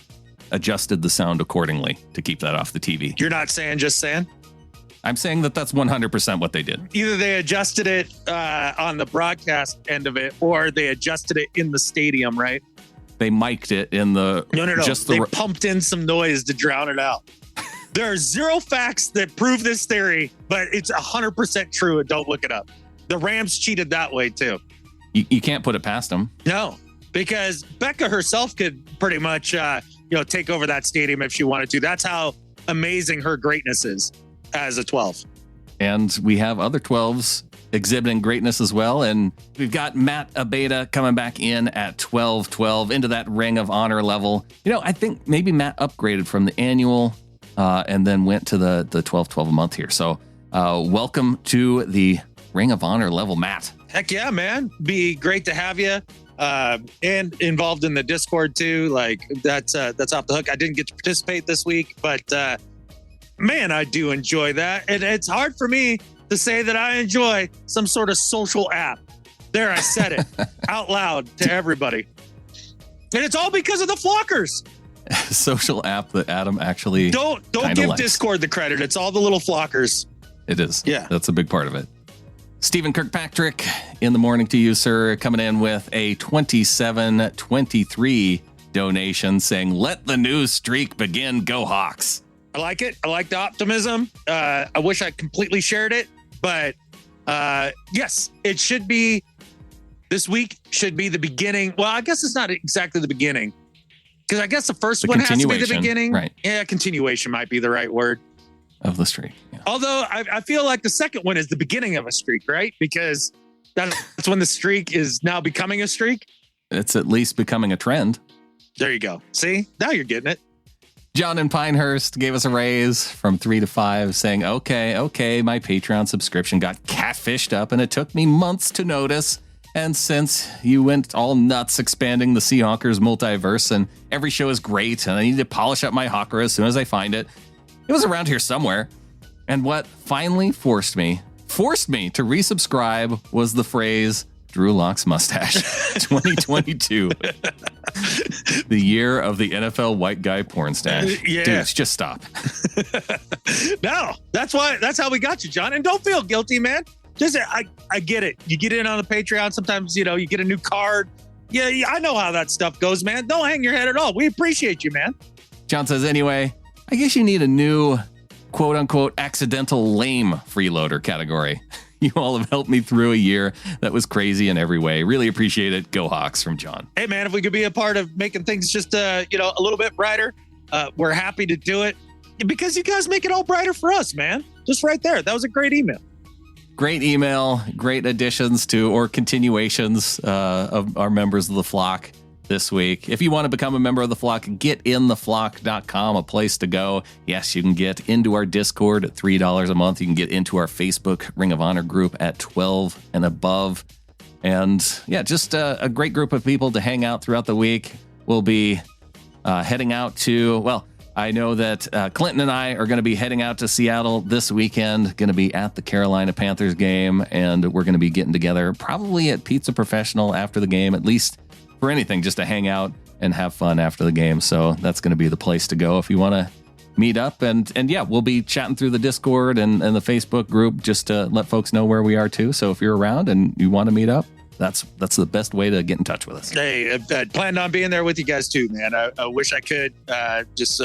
adjusted the sound accordingly to keep that off the TV. You're not saying just saying? I'm saying that that's 100% what they did. Either they adjusted it on the broadcast end of it, or they adjusted it in the stadium, right? They mic'd it in the... No. They pumped in some noise to drown it out. There are 0 facts that prove this theory, but it's 100% true, and don't look it up. The Rams cheated that way, too. You can't put it past them. No, because Becca herself could pretty much take over that stadium if she wanted to. That's how amazing her greatness is as a 12. And we have other 12s exhibiting greatness as well. And we've got Matt Abeda coming back in at 12-12 into that Ring of Honor level. I think maybe Matt upgraded from the annual and then went to the 12-12 a month here. So welcome to the Ring of Honor level, Matt. Heck yeah, man. Be great to have you. And involved in the Discord too. Like that's off the hook. I didn't get to participate this week, but man, I do enjoy that. And it's hard for me to say that I enjoy some sort of social app. There, I said it out loud to everybody. And it's all because of the Flockers. Social app that Adam actually don't give likes. Discord the credit. It's all the little Flockers. It is. Yeah. That's a big part of it. Stephen Kirkpatrick, in the morning to you, sir, coming in with a 27-23 donation saying, let the news streak begin. Go Hawks. I like it. I like the optimism. I wish I completely shared it, but yes, it should be. This week should be the beginning. Well, I guess it's not exactly the beginning because I guess the first one has to be the beginning. Right. Yeah, continuation might be the right word. Of the streak. Yeah. Although I feel like the second one is the beginning of a streak, right? Because that's when the streak is now becoming a streak. It's at least becoming a trend. There you go. See, now you're getting it. John in Pinehurst gave us a raise from 3 to 5 saying, okay, my Patreon subscription got catfished up and it took me months to notice. And since you went all nuts expanding the Seahawkers multiverse and every show is great and I need to polish up my Hawker as soon as I find it, it was around here somewhere. And what finally forced me to resubscribe was the phrase Drew Lock's mustache 2022. The year of the NFL white guy porn stash. Yeah. Dudes, just stop. No, that's how we got you, John. And don't feel guilty, man. Just I get it. You get in on the Patreon. Sometimes, you get a new card. Yeah, I know how that stuff goes, man. Don't hang your head at all. We appreciate you, man. John says, anyway, I guess you need a new quote unquote accidental lame freeloader category. You all have helped me through a year that was crazy in every way. Really appreciate it. Go Hawks from John. Hey, man, if we could be a part of making things just, a little bit brighter, we're happy to do it because you guys make it all brighter for us, man. Just right there. That was a great email. Great email, great additions to or continuations of our members of the flock this week. If you want to become a member of the flock, getintheflock.com, a place to go. Yes, you can get into our Discord at $3 a month. You can get into our Facebook Ring of Honor group at $12 and above. And yeah, just a great group of people to hang out throughout the week. We'll be heading out to, I know that Clinton and I are going to be heading out to Seattle this weekend, going to be at the Carolina Panthers game, and we're going to be getting together probably at Pizza Professional after the game, at least for anything, just to hang out and have fun after the game. So that's going to be the place to go if you want to meet up. And yeah, we'll be chatting through the Discord and the Facebook group just to let folks know where we are too. So if you're around and you want to meet up, that's the best way to get in touch with us. Hey, I planned on being there with you guys too, man. I wish I could. Just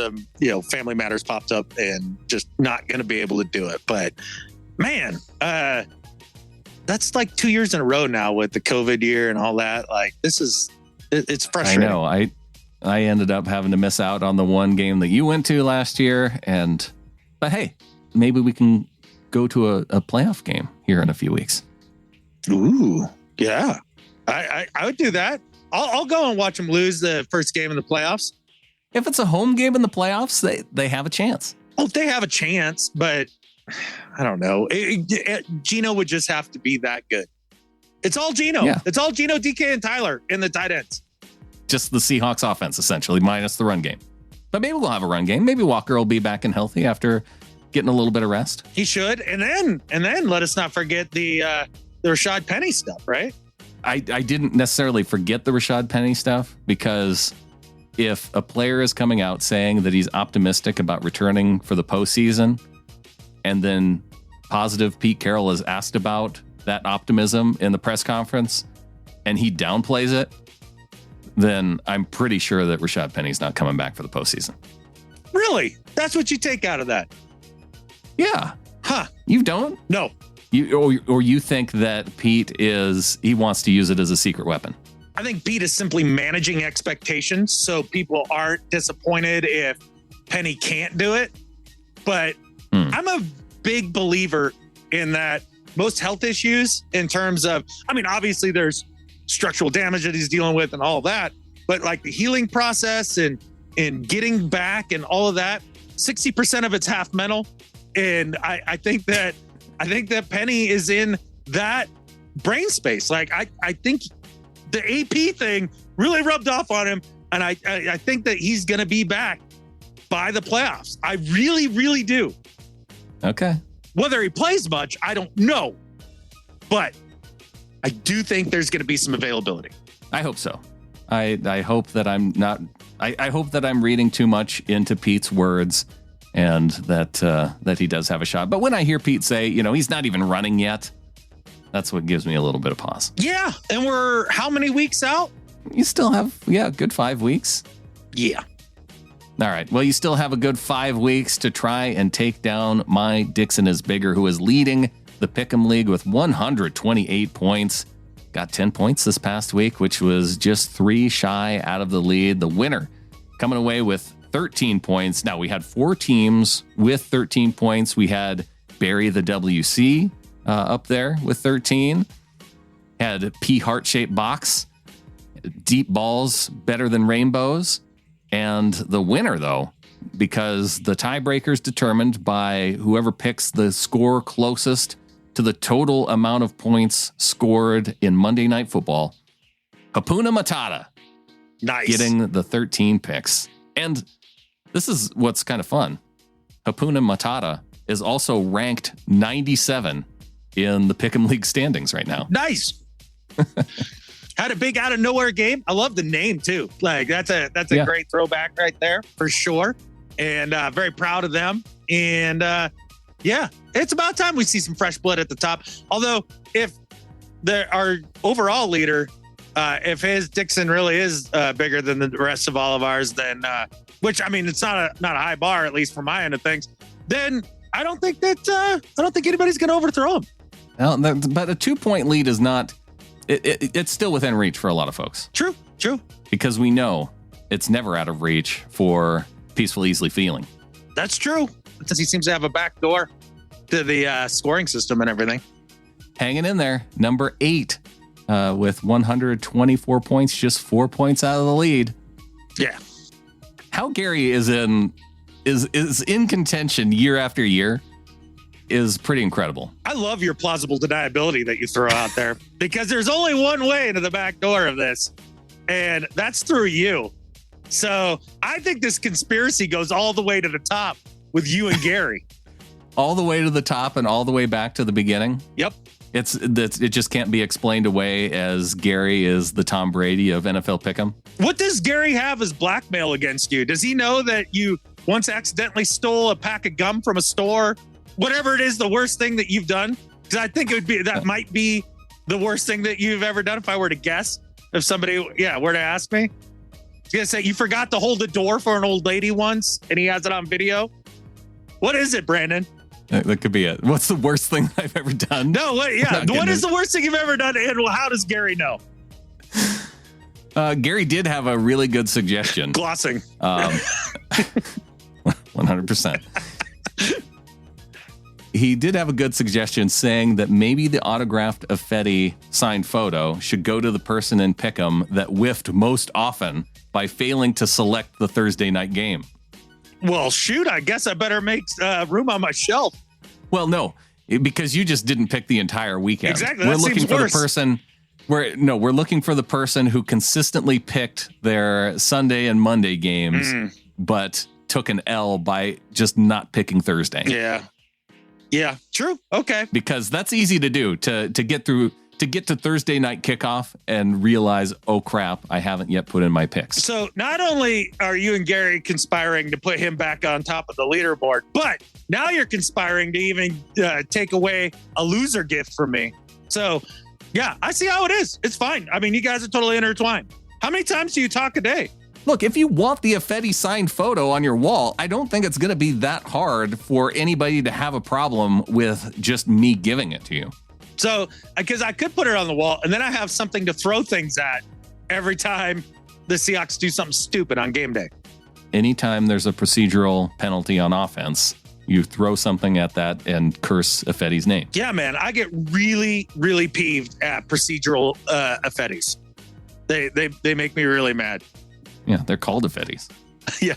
family matters popped up and just not going to be able to do it. But man, that's like 2 years in a row now with the COVID year and all that. Like it's frustrating. I know. I ended up having to miss out on the one game that you went to last year, but hey, maybe we can go to a playoff game here in a few weeks. Ooh. Yeah, I would do that. I'll go and watch them lose the first game in the playoffs. If it's a home game in the playoffs, they have a chance. Oh, they have a chance, but I don't know. Geno would just have to be that good. It's all Geno. Yeah. It's all Geno, DK, and Tyler in the tight ends. Just the Seahawks offense, essentially, minus the run game. But maybe we'll have a run game. Maybe Walker will be back and healthy after getting a little bit of rest. He should. And then let us not forget the Rashad Penny stuff, right? I didn't necessarily forget the Rashad Penny stuff because if a player is coming out saying that he's optimistic about returning for the postseason, and then positive Pete Carroll is asked about that optimism in the press conference and he downplays it, then I'm pretty sure that Rashad Penny's not coming back for the postseason. Really? That's what you take out of that? Yeah. Huh. You don't? No. Or you think that Pete he wants to use it as a secret weapon? I think Pete is simply managing expectations so people aren't disappointed if Penny can't do it. But I'm a big believer in that most health issues in terms of, obviously there's structural damage that he's dealing with and all of that, but like the healing process and getting back and all of that, 60% of it's half mental. And I think that Penny is in that brain space. Like I think the AP thing really rubbed off on him. And I think that he's going to be back by the playoffs. I really, really do. Okay. Whether he plays much, I don't know. But I do think there's going to be some availability. I hope so. I hope that I'm not. I hope that I'm reading too much into Pete's words, and that he does have a shot. But when I hear Pete say, he's not even running yet, that's what gives me a little bit of pause. Yeah, and we're how many weeks out? You still have a good 5 weeks. Yeah. All right. Well, you still have a good 5 weeks to try and take down my Dixon is Bigger, who is leading the Pick'em League with 128 points. Got 10 points this past week, which was just 3 shy out of the lead. The winner coming away with 13 points. Now, we had 4 teams with 13 points. We had Barry the WC up there with 13. Had P heart-shaped box. Deep balls better than rainbows. And the winner, though, because the tiebreaker's determined by whoever picks the score closest to the total amount of points scored in Monday Night Football, Hakuna Matata. Nice. Getting the 13 picks. And this is what's kind of fun. Hakuna Matata is also ranked 97 in the Pick'em League standings right now. Nice. Had a big out of nowhere game. I love the name too. Like that's a great throwback right there for sure. And very proud of them. And yeah, it's about time we see some fresh blood at the top. Although if our overall leader, if his Dixon really is bigger than the rest of all of ours, then which I mean it's not a high bar, at least from my end of things. Then I don't think anybody's going to overthrow him. Well, but a 2-point lead is not. It's still within reach for a lot of folks. True. Because we know it's never out of reach for Peaceful Easily Feeling. That's true. Because he seems to have a back door to the scoring system and everything. Hanging in there, number 8 with 124 points, just 4 points out of the lead. Yeah. How Gary is in contention year after year is pretty incredible. I love your plausible deniability that you throw out there because there's only one way into the back door of this, and that's through you. So I think this conspiracy goes all the way to the top with you and Gary. All the way to the top and all the way back to the beginning. Yep. It just can't be explained away as Gary is the Tom Brady of NFL Pick'em. What does Gary have as blackmail against you? Does he know that you once accidentally stole a pack of gum from a store? Whatever it is, the worst thing that you've done, because I think that might be the worst thing that you've ever done. If I were to guess, if somebody, were to ask me, I was gonna say you forgot to hold the door for an old lady once, and he has it on video. What is it, Brandon? That could be it. What's the worst thing I've ever done? No, what is the worst thing you've ever done? And how does Gary know? Gary did have a really good suggestion. Glossing. 100%. He did have a good suggestion saying that maybe the autographed Affetti signed photo should go to the person in Pick'em that whiffed most often by failing to select the Thursday night game. Well, shoot, I guess I better make room on my shelf. Well, no, because you just didn't pick the entire weekend. Exactly. We're looking for the person. We're looking for the person who consistently picked their Sunday and Monday games, but took an L by just not picking Thursday. Yeah, true. Okay. Because that's easy to do, to get to Thursday night kickoff and realize, oh crap, I haven't yet put in my picks. So not only are you and Gary conspiring to put him back on top of the leaderboard, but now you're conspiring to even take away a loser gift from me. So yeah, I see how it is. It's fine. I mean, you guys are totally intertwined. How many times do you talk a day? Look, if you want the Affetti signed photo on your wall, I don't think it's going to be that hard for anybody to have a problem with just me giving it to you. So, because I could put it on the wall and then I have something to throw things at every time the Seahawks do something stupid on game day. Anytime there's a procedural penalty on offense, you throw something at that and curse Affetti's name. Yeah, man, I get really, really peeved at procedural Affettis. They make me really mad. Yeah, they're called Affettis. Yeah.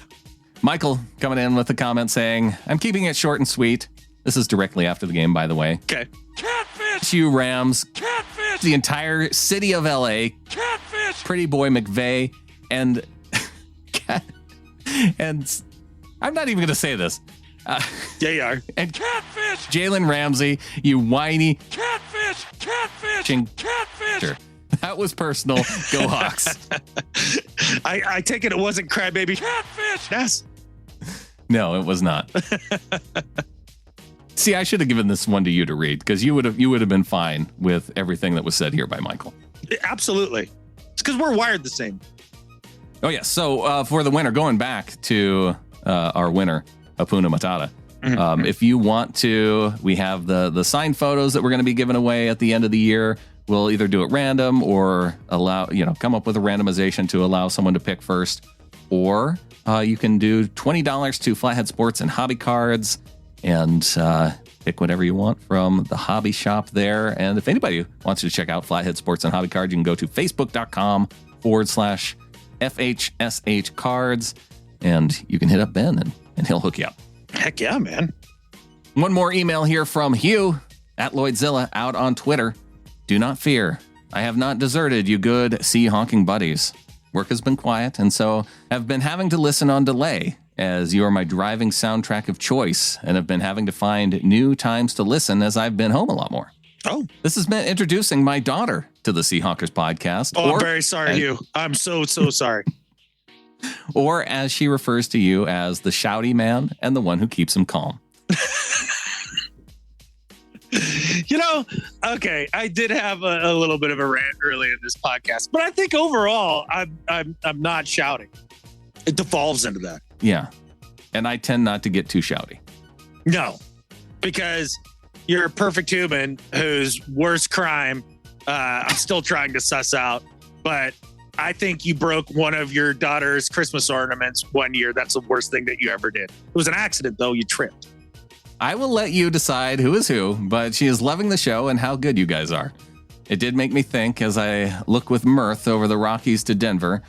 Michael coming in with a comment saying, I'm keeping it short and sweet. This is directly after the game, by the way. Okay. Catfish! You Rams, catfish, the entire city of LA, catfish, Pretty Boy McVay, and and I'm not even going to say this. Yeah, you are. And catfish, Jalen Ramsey, you whiny catfish, catfish. That was personal. Go Hawks. I take it wasn't crybaby catfish. Yes. No, it was not. See, I should have given this one to you to read because you would have been fine with everything that was said here by Michael. Absolutely. It's because we're wired the same. Oh, yeah. So for the winner, going back to our winner, Hapuna Matata. If you want to, we have the signed photos that we're going to be giving away at the end of the year. We'll either do it random or come up with a randomization to allow someone to pick first. Or you can do $20 to Flathead Sports and Hobby Cards and pick whatever you want from the hobby shop there. And if anybody wants to check out Flathead Sports and Hobby Cards, you can go to facebook.com/FHSH cards and you can hit up Ben and he'll hook you up. Heck yeah, man. One more email here from Hugh at Lloydzilla out on Twitter. Do not fear. I have not deserted you good sea honking buddies. Work has been quiet, and so have been having to listen on delay, as you are my driving soundtrack of choice, and have been having to find new times to listen as I've been home a lot more. Oh. This has been introducing my daughter to the Seahawkers podcast. Oh, I'm very sorry, Hugh. I'm so sorry. Or as she refers to you as the shouty man and the one who keeps him calm. Okay, I did have a little bit of a rant early in this podcast, but I think overall I'm not shouting. It devolves into that. Yeah. And I tend not to get too shouty. No, because you're a perfect human whose worst crime I'm still trying to suss out, but I think you broke one of your daughter's Christmas ornaments one year. That's the worst thing that you ever did. It was an accident, though. You tripped. I will let you decide who is who, but she is loving the show and how good you guys are. It did make me think as I look with mirth over the Rockies to Denver,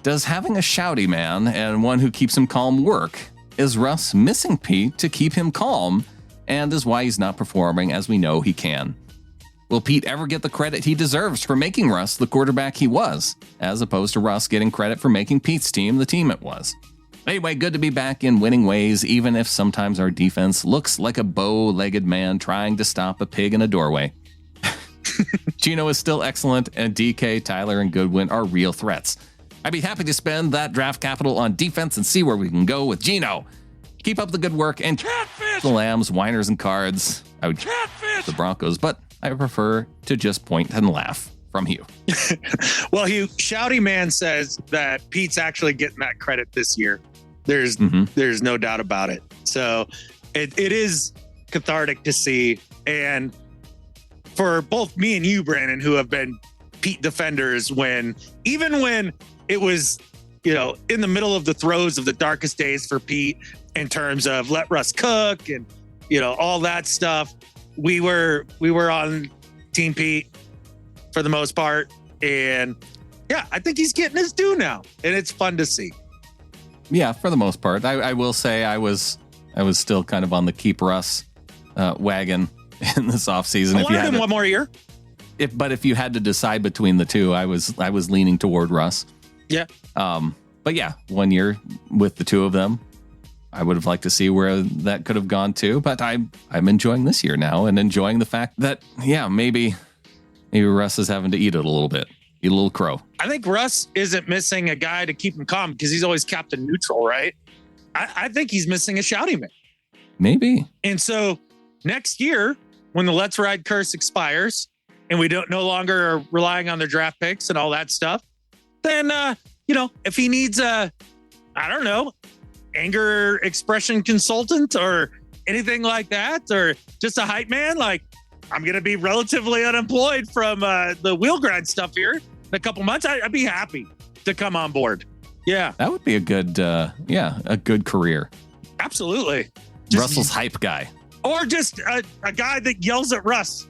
does having a shouty man and one who keeps him calm work? Is Russ missing Pete to keep him calm and is why he's not performing as we know he can? Will Pete ever get the credit he deserves for making Russ the quarterback he was, as opposed to Russ getting credit for making Pete's team the team it was? Anyway, good to be back in winning ways, even if sometimes our defense looks like a bow-legged man trying to stop a pig in a doorway. Geno is still excellent, and DK, Tyler, and Goodwin are real threats. I'd be happy to spend that draft capital on defense and see where we can go with Geno. Keep up the good work and catfish the Lambs, whiners, and cards. I would catfish the Broncos, but I prefer to just point and laugh. From Hugh. Well, Hugh, Shouty Man says that Pete's actually getting that credit this year. There's no doubt about it. So it is cathartic to see. And for both me and you, Brandon, who have been Pete defenders even when it was, in the middle of the throes of the darkest days for Pete in terms of let Russ cook and, all that stuff, we were on Team Pete for the most part. And yeah, I think he's getting his due now. And it's fun to see. Yeah, for the most part. I will say I was still kind of on the keep Russ wagon in this offseason. I wanted him one more year. But if you had to decide between the two, I was leaning toward Russ. Yeah. But yeah, 1 year with the two of them, I would have liked to see where that could have gone to. But I'm enjoying this year now and enjoying the fact that, yeah, maybe Russ is having to eat it a little bit. Eat a little crow. I think Russ isn't missing a guy to keep him calm because he's always captain neutral, right? I think he's missing a shouty man. Maybe. And so next year, when the Let's Ride curse expires and we no longer are relying on their draft picks and all that stuff, then, if he needs anger expression consultant or anything like that, or just a hype man, I'm going to be relatively unemployed from the wheel grind stuff here in a couple months. I'd be happy to come on board. Yeah. That would be a good, a good career. Absolutely. Russell's hype guy. Or just a guy that yells at Russ.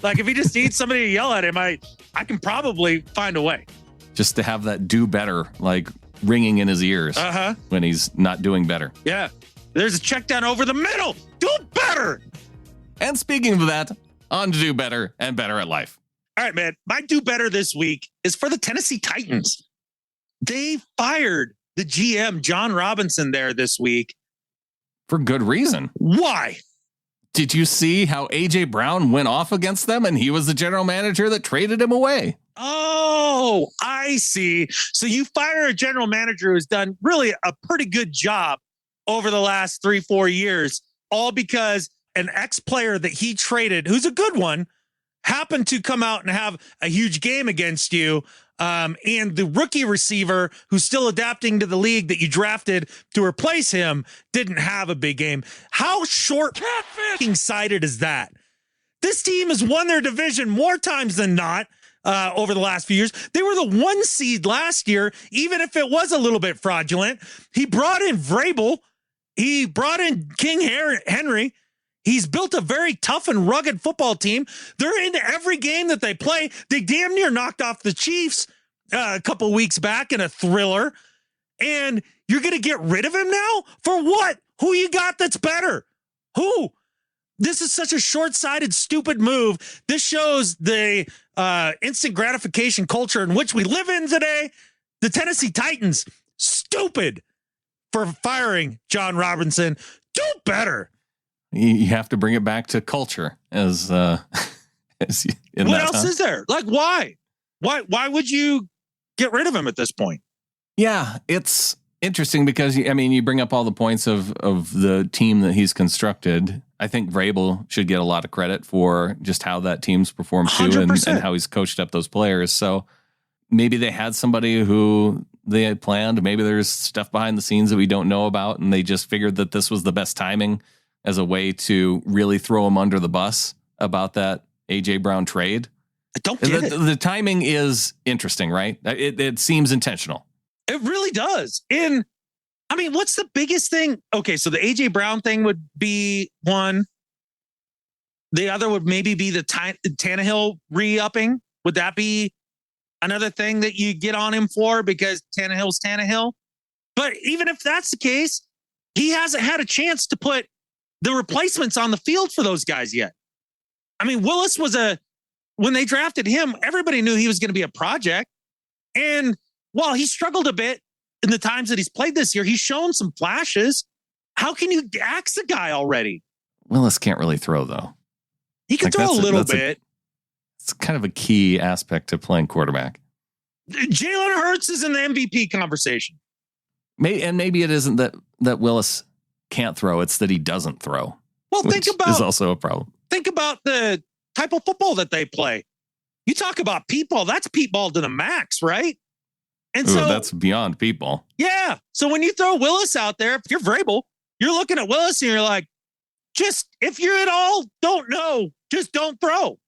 If he just needs somebody to yell at him, I can probably find a way. Just to have that do better, ringing in his ears when he's not doing better. Yeah. There's a check down over the middle. Do better. And speaking of that, on to do better and better at life. All right, man. My do better this week is for the Tennessee Titans. They fired the GM, John Robinson, there this week. For good reason. Why? Did you see how A.J. Brown went off against them and he was the general manager that traded him away? Oh, I see. So you fire a general manager who's done really a pretty good job over the last 3-4 years, all because an ex-player that he traded, who's a good one, happened to come out and have a huge game against you. And the rookie receiver who's still adapting to the league that you drafted to replace him didn't have a big game. How short-sighted is that? This team has won their division more times than not over the last few years. They were the 1 seed last year, even if it was a little bit fraudulent. He brought in Vrabel. He brought in King Henry. He's built a very tough and rugged football team. They're in every game that they play. They damn near knocked off the Chiefs a couple weeks back in a thriller. And you're going to get rid of him now? For what? Who you got that's better? Who? This is such a short-sighted, stupid move. This shows the instant gratification culture in which we live in today. The Tennessee Titans, stupid for firing John Robinson. Do better. You have to bring it back to culture as in what else is there? Like, why? Why would you get rid of him at this point? Yeah, it's interesting because, I mean, you bring up all the points of the team that he's constructed. I think Vrabel should get a lot of credit for just how that team's performed too, and how he's coached up those players. So maybe they had somebody who they had planned. Maybe there's stuff behind the scenes that we don't know about, and they just figured that this was the best timing as a way to really throw him under the bus about that A.J. Brown trade. I don't get it. The timing is interesting, right? It seems intentional. It really does. And I mean, what's the biggest thing? Okay, so the A.J. Brown thing would be one. The other would maybe be the Tannehill re-upping. Would that be another thing that you get on him for because Tannehill's Tannehill? But even if that's the case, he hasn't had a chance to put the replacements on the field for those guys yet. I mean, Willis was when they drafted him, everybody knew he was going to be a project. And while he struggled a bit in the times that he's played this year, he's shown some flashes. How can you axe the guy already? Willis can't really throw, though. He can throw a little bit. It's kind of a key aspect to playing quarterback. Jalen Hurts is in the MVP conversation. Maybe it isn't that Willis can't throw, it's that he doesn't throw. Well, think about is also a problem. Think about the type of football that they play. You talk about Pete ball, that's Pete ball to the max, right? And so that's beyond Pete ball. Yeah. So when you throw Willis out there, if you're Vrabel, you're looking at Willis and you're like, just if you're at all don't know, just don't throw.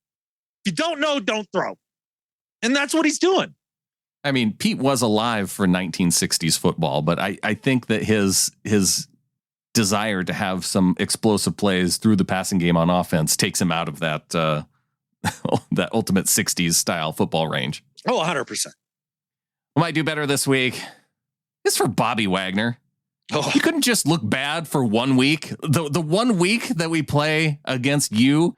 If you don't know, don't throw. And that's what he's doing. I mean, Pete was alive for 1960s football, but I think that his desire to have some explosive plays through the passing game on offense takes him out of that that ultimate 60s style football range. Oh, 100%. Might do better this week. It's for Bobby Wagner. Oh. You couldn't just look bad for 1 week. The 1 week that we play against you,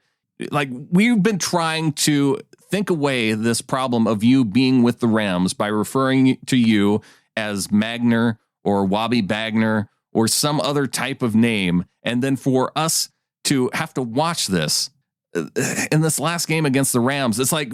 like we've been trying to think away this problem of you being with the Rams by referring to you as Magner or Wobby Bagner or some other type of name. And then for us to have to watch this in this last game against the Rams, it's like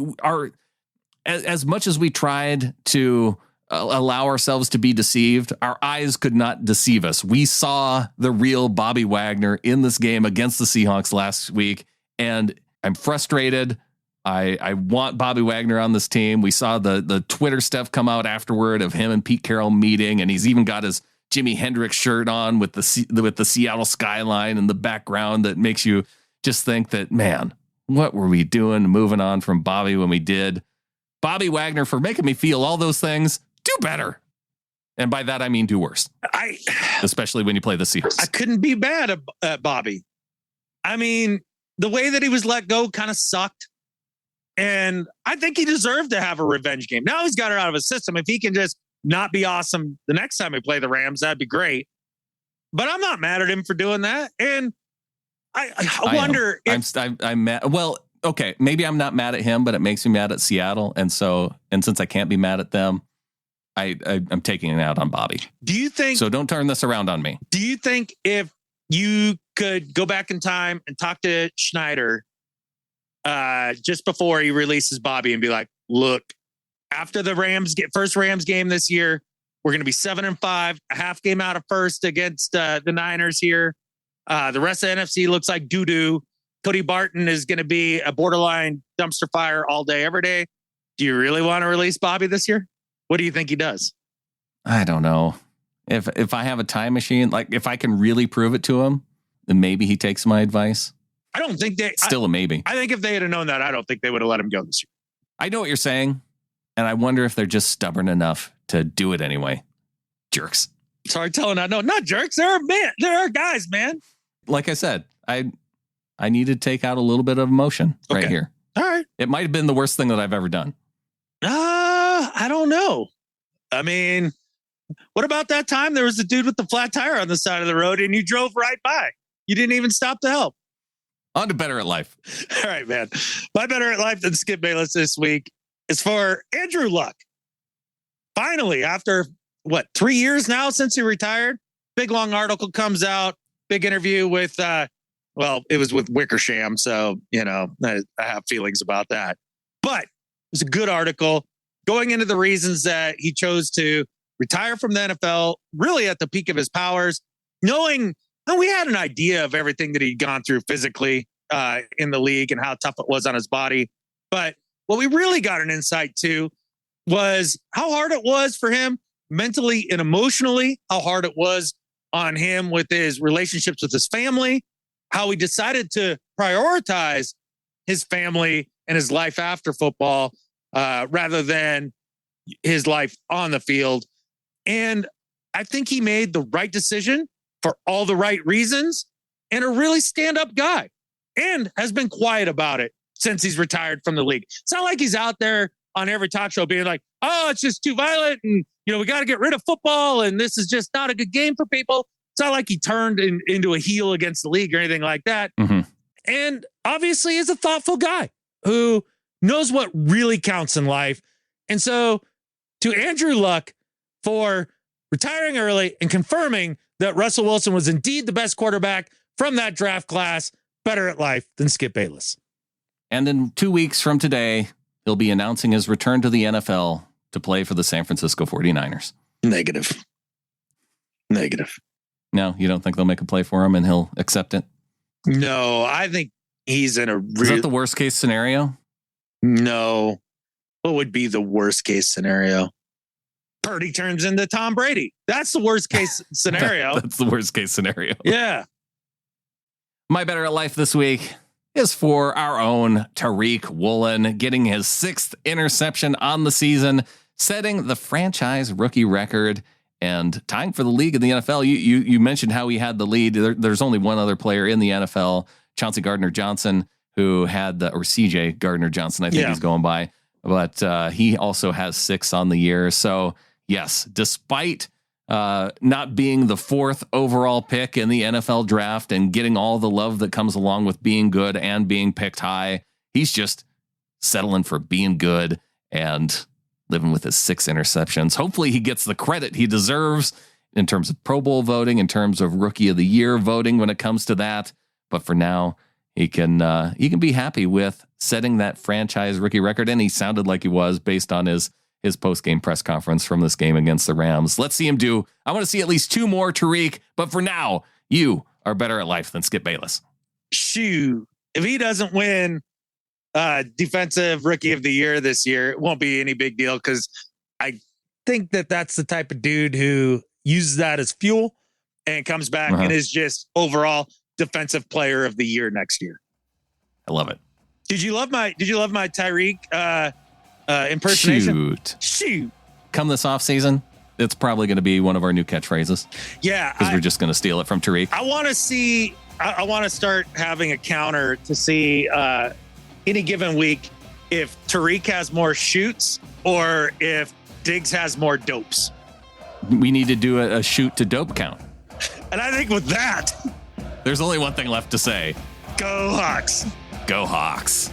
as much as we tried to allow ourselves to be deceived, our eyes could not deceive us. We saw the real Bobby Wagner in this game against the Seahawks last week, and I'm frustrated. I want Bobby Wagner on this team. We saw the Twitter stuff come out afterward of him and Pete Carroll meeting, and he's even got his Jimi Hendrix shirt on with the Seattle skyline in the background that makes you just think that, man, what were we doing moving on from Bobby when we did? Bobby Wagner, for making me feel all those things, do better. And by that, I mean do worse. Especially when you play the Seahawks. I couldn't be bad at Bobby. I mean, the way that he was let go kind of sucked. And I think he deserved to have a revenge game. Now he's got it out of his system. If he can just not be awesome the next time we play the Rams, that'd be great. But I'm not mad at him for doing that. And I wonder if I'm mad. Well, okay, maybe I'm not mad at him, but it makes me mad at Seattle. And since I can't be mad at them, I'm taking it out on Bobby. Do you think? So don't turn this around on me. Do you think if you could go back in time and talk to Schneider just before he releases Bobby and be like, look, after the first Rams game this year, we're going to be 7-5, a half game out of first against the Niners here. The rest of the NFC looks like doo-doo. Cody Barton is going to be a borderline dumpster fire all day, every day. Do you really want to release Bobby this year? What do you think he does? I don't know. If I have a time machine, like if I can really prove it to him, then maybe he takes my advice. I don't think still a maybe. I think if they had known that, I don't think they would have let him go this year. I know what you're saying. And I wonder if they're just stubborn enough to do it anyway. Jerks. Sorry, telling that. No, not jerks. There are guys, man. Like I said, I need to take out a little bit of emotion right here. All right. It might have been the worst thing that I've ever done. I don't know. I mean, what about that time there was a dude with the flat tire on the side of the road and you drove right by? You didn't even stop to help. On to Better at Life. All right, man. My Better at Life than Skip Bayless this week is for Andrew Luck. Finally, after 3 years now since he retired, big long article comes out, big interview with, it was with Wickersham. So, I have feelings about that, but it was a good article going into the reasons that he chose to retire from the NFL, really at the peak of his powers, knowing we had an idea of everything that he'd gone through physically in the league and how tough it was on his body. But what we really got an insight to was how hard it was for him mentally and emotionally, how hard it was on him with his relationships with his family, how he decided to prioritize his family and his life after football rather than his life on the field. And I think he made the right decision for all the right reasons and a really stand-up guy and has been quiet about it since he's retired from the league. It's not like he's out there on every talk show being like, oh, it's just too violent and, we got to get rid of football and this is just not a good game for people. It's not like he turned into a heel against the league or anything like that. Mm-hmm. And obviously is a thoughtful guy who knows what really counts in life. And so to Andrew Luck for retiring early and confirming that Russell Wilson was indeed the best quarterback from that draft class, Better at Life than Skip Bayless. And in 2 weeks from today, he'll be announcing his return to the NFL to play for the San Francisco 49ers. Negative. No, you don't think they'll make a play for him and he'll accept it? No, I think he's in a Is that the worst case scenario? No. What would be the worst case scenario? Purdy turns into Tom Brady. That's the worst case scenario. That's the worst case scenario. Yeah. My Better at Life this week is for our own Tariq Woolen, getting his 6th interception on the season, setting the franchise rookie record and tying for the league in the NFL. You mentioned how he had the lead. There's only one other player in the NFL, Chauncey Gardner-Johnson, who had or CJ Gardner-Johnson, I think he's going by, but he also has 6 on the year. So yes, despite not being the 4th overall pick in the NFL draft and getting all the love that comes along with being good and being picked high, he's just settling for being good and living with his 6 interceptions. Hopefully he gets the credit he deserves in terms of Pro Bowl voting, in terms of Rookie of the Year voting when it comes to that. But for now, he can be happy with setting that franchise rookie record. And he sounded like he was based on his post-game press conference from this game against the Rams. Let's see him do. I want to see at least 2 more, Tariq. But for now, you are better at life than Skip Bayless. Shoot. If he doesn't win defensive rookie of the year this year, it won't be any big deal because I think that's the type of dude who uses that as fuel and comes back and is just overall defensive player of the year next year. I love it. Did you love my Tyreek impersonation? Shoot. Come this off season, it's probably going to be one of our new catchphrases. Yeah. Because we're just going to steal it from Tariq. I want to see, I want to start having a counter to see any given week if Tariq has more shoots or if Diggs has more dopes. We need to do a shoot to dope count. And I think with that, there's only one thing left to say. Go Hawks. Go Hawks.